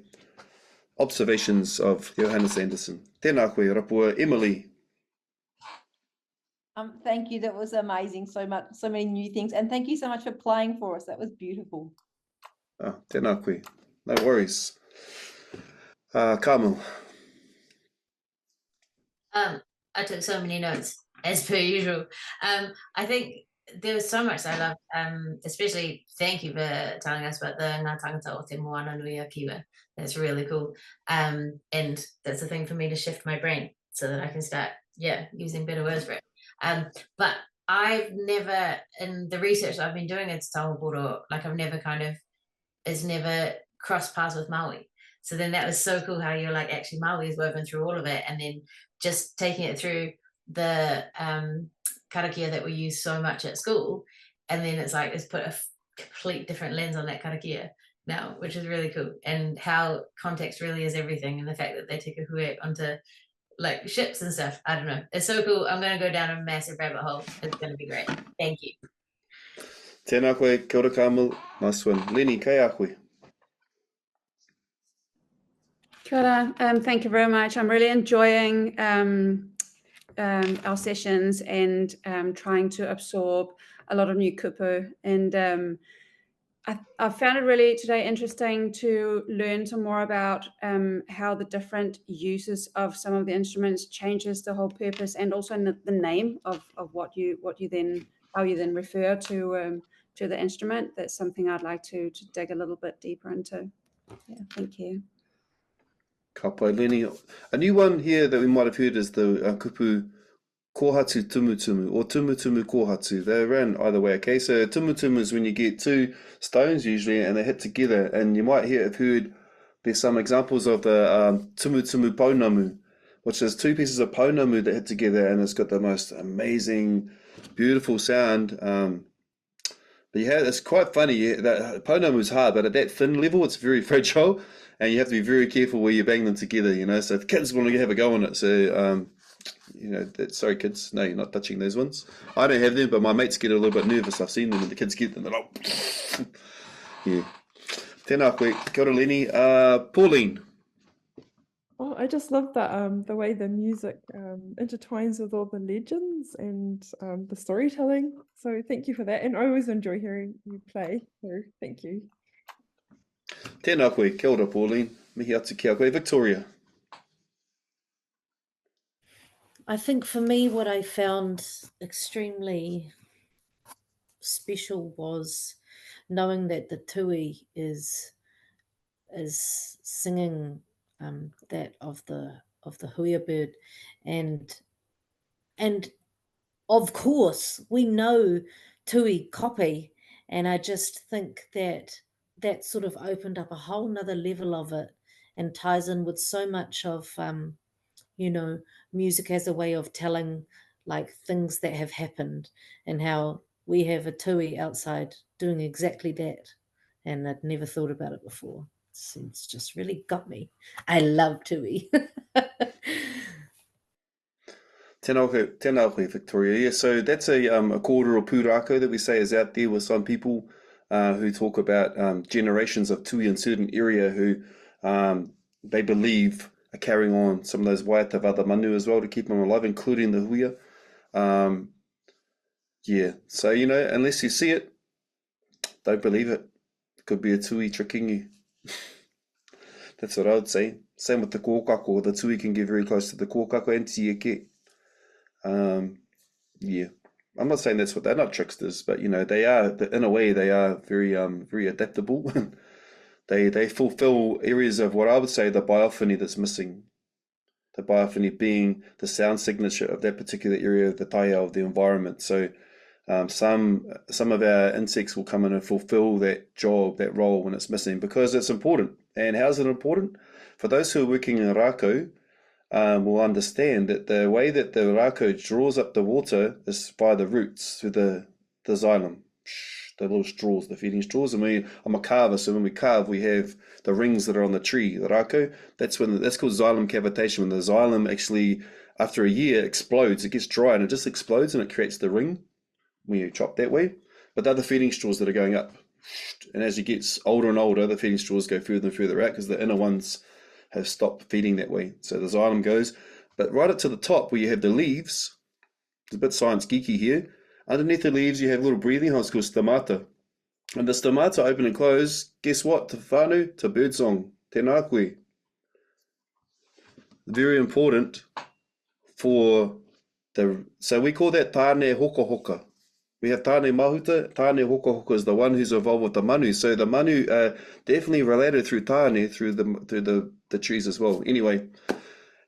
observations of Johannes Anderson. Tēnā koe, Rapua. Emily. Thank you. That was amazing. So many new things. And thank you so much for playing for us. That was beautiful. Tēnā koe. No worries. Carmel. I took so many notes, as per usual. I think there was so much I loved, especially thank you for telling us about the ngā tangata o te moana nui a kiwa. That's really cool. And that's the thing for me to shift my brain so that I can start, using better words for it. But I've never, in the research I've been doing at Te Taumaporo, like it's never crossed paths with Maui. So then that was so cool how you're like, actually Maui is woven through all of it, and then just taking it through the karakia that we use so much at school, and then it's like it's put a complete different lens on that karakia now, which is really cool, and how context really is everything, and the fact that they take a hui onto like ships and stuff. I don't know, it's so cool. I'm going to go down a massive rabbit hole. It's going to be great. Thank you. Tēnā koe, kia ora Carmel. Nice one. Lenny, kei a koe. Kia ora. Thank you very much. I'm really enjoying our sessions and trying to absorb a lot of new kupu. And I found it really today interesting to learn some more about how the different uses of some of the instruments changes the whole purpose, and also the name of what you then, how you then refer to the instrument. That's something I'd like to dig a little bit deeper into. Yeah, thank you. Ka pai, Lenny. A new one here that we might have heard is the kupu kohatu tumutumu, or tumutumu kohatu. They're around either way, okay? So tumutumu is when you get two stones usually and they hit together, and you might have heard there's some examples of the tumutumu pounamu, which is two pieces of pounamu that hit together, and it's got the most amazing, beautiful sound. But yeah, it's quite funny. That pounamu is hard, but at that thin level, it's very fragile. And you have to be very careful where you bang them together, you know. So if kids want to have a go on it, so you know, sorry kids, no, you're not touching those ones. I don't have them, but my mates get a little bit nervous. I've seen them, and the kids get them. They're like, yeah. Tēnā koe, kia ora Lenny. Pauline. Oh, I just love that the way the music intertwines with all the legends and the storytelling. So thank you for that, and I always enjoy hearing you play. So thank you. Tēnā koe, kia ora Pauline. Mihi atu kia koe, Victoria. I think for me, what I found extremely special was knowing that the tui is singing that of the huia bird, and of course we know tui copy, and I just think that sort of opened up a whole nother level of it and ties in with so much of you know, music as a way of telling like things that have happened, and how we have a tui outside doing exactly that. And I'd never thought about it before. It's just really got me. I love tui. Tēnā koe, Victoria. Yeah, so that's a kōrero pūrākau that we say is out there with some people who talk about generations of tui in certain area who they believe are carrying on some of those waiata wada manu as well to keep them alive, including the huia. Yeah, so, you know, unless you see it, don't believe it. It could be a tui tricking you. That's what I would say. Same with the kōkako. The tui can get very close to the kōkako and tieke. Yeah, I'm not saying that's what they're not tricksters, but you know they are. In a way, they are very adaptable. They fulfill areas of what I would say the biophony that's missing. The biophony being the sound signature of that particular area of the taia of the environment. So some of our insects will come in and fulfill that job, that role when it's missing, because it's important. And how is it important? For those who are working in rākau, will understand that the way that the rākau draws up the water is by the roots through the xylem, the little straws, the feeding straws. And I'm a carver, so when we carve, we have the rings that are on the tree, the rākau. That's called xylem cavitation. When the xylem actually, after a year, explodes, it gets dry and it just explodes and it creates the ring when you chop that way. But the other feeding straws that are going up, and as it gets older and older, the feeding straws go further and further out because the inner ones have stopped feeding that way. So the xylem goes, but right up to the top where you have the leaves, it's a bit science geeky here, underneath the leaves you have little breathing holes called stomata. And the stomata open and close, guess what? To whānau, to birdsong, tēnā koe. Very important for so we call that tāne hoka hoka. We have tāne mahuta. Tāne hoka hoka is the one who's involved with the manu. So the manu are definitely related through tāne, through the trees as well. Anyway,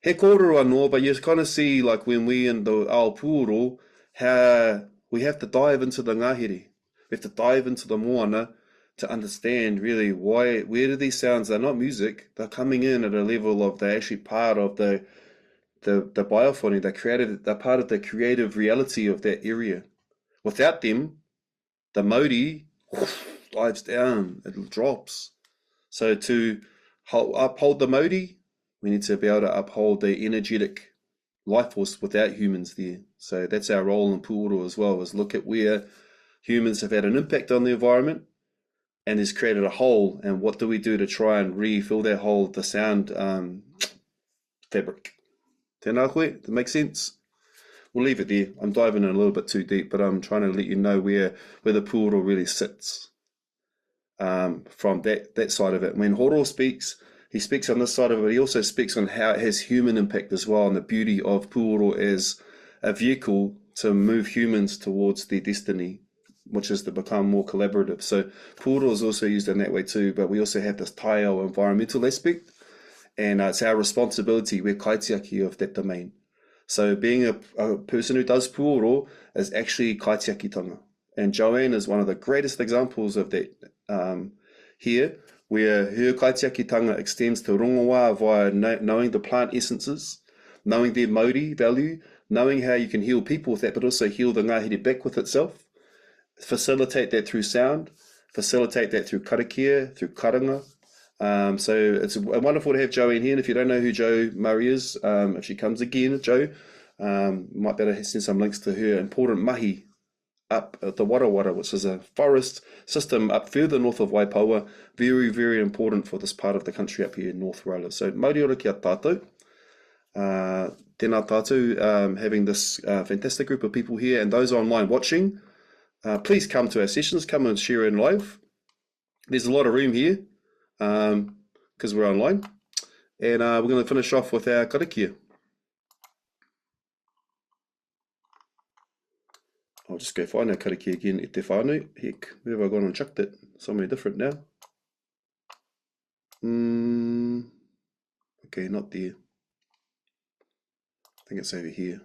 he kōrero anō, but you kind of see like when we in the ao pūoro, how we have to dive into the ngahere. We have to dive into the moana to understand really where do these sounds, they're not music, they're coming in at a level of they're actually part of the biophony, they're part of the creative reality of that area. Without them, the Māori dives down, it drops. So to uphold the Māori, we need to be able to uphold the energetic life force without humans there. So that's our role in Puoro as well, is look at where humans have had an impact on the environment and has created a hole, and what do we do to try and refill that hole, the sound fabric. Tēnā koe, that makes sense? We'll leave it there. I'm diving in a little bit too deep, but I'm trying to let you know where the Puoro really sits from that side of it. When Horo speaks, he speaks on this side of it, but he also speaks on how it has human impact as well, and the beauty of Puoro as a vehicle to move humans towards their destiny, which is to become more collaborative. So Puoro is also used in that way too, but we also have this taio environmental aspect, and it's our responsibility, we're kaitiaki of that domain. So being a person who does Puoro is actually kaitiakitanga. And Joanne is one of the greatest examples of that here, where her kaitiakitanga extends to rongoā via knowing the plant essences, knowing their Māori value, knowing how you can heal people with that, but also heal the ngahere back with itself, facilitate that through sound, facilitate that through karakia, through karanga, So it's wonderful to have Jo in here. And if you don't know who Jo Murray is, if she comes again, Jo, might be able to send some links to her important mahi up at the Warawara, which is a forest system up further north of Waipawa. Very, very important for this part of the country up here in North Wales. So mauri ora kia tātou. Tēnā tātou, having this fantastic group of people here, and those online watching, please come to our sessions, come and share in live. There's a lot of room here because we're online, and we're going to finish off with our karakia. I'll just go find our karakia again, e te whānau. Heck, where have I gone and chucked it? Somewhere different now. Okay, not there. I think it's over here.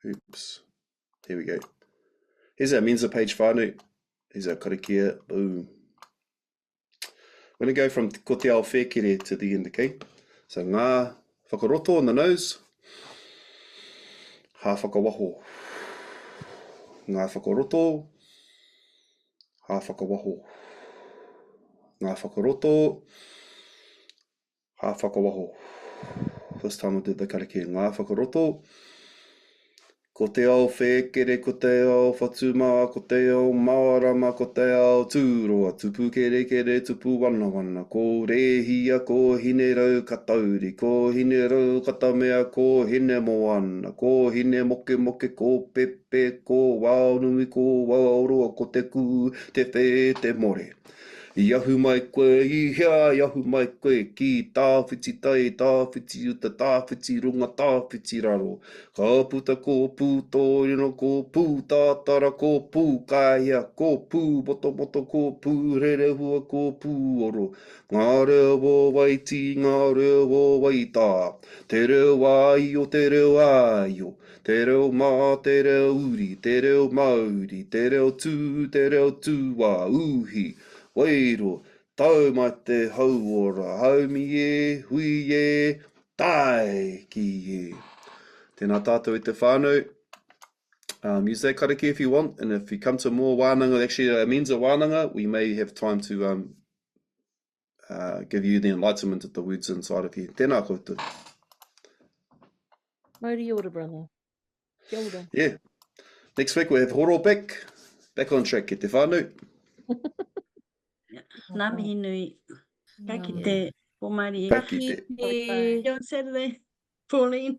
Oops. Here we go. Here's our Mensa page whānau. Here's our karakia. Boom. We're going to go from ko te ao whekere to the end, okay? So ngā whakaroto on the nose. Ha whakawaho. Ngā whakaroto. Ha whakawaho. Ngā whakaroto. Ha whakawaho. This time we'll do the karakia. Ngā whakaroto. Ko te ao whekere, ko te ao whatumā, ko te ao maorama, ko te ao tūroa, tupu kere kere, tupu wana wana, ko rehia, ko hine rau katauri, ko hine rau katamea, ko hine moana, ko hine moke moke, ko pepe, ko waonui, ko waoroa, ko te kū, te whē, te more. Iahu mai koe i hea, iahu mai koe ki tāwhiti tai, tāwhiti uta, tāwhiti runga, tāwhiti raro. Ka puta ko pū tōrino, ko pū tātara, ko pū kāhia, ko pū moto moto, ko pū rerehua, ko pū oro. Ngā reo wō waiti, ngā reo wō waitā. Te reo wāio, te reo āio. Te reo mā, te reo uri, te reo Māori, te reo tū wā uhi. Wairo, tau mai te hauora, haumi e, hui e, tai ki e. Tēnā tātou i te whānau. Use that karakia if you want, and if you come to more Wānanga, actually a Mensa Wānanga, we may have time to give you the enlightenment of the words inside of here. Tēnā koutou. Mauri ora, brother. Kia ora. Yeah. Next week we have Horo back on track ki te whānau. Nā mihi nui. Ka ki te pomari. Ka ki te. Kia ora Saturday, Pauline.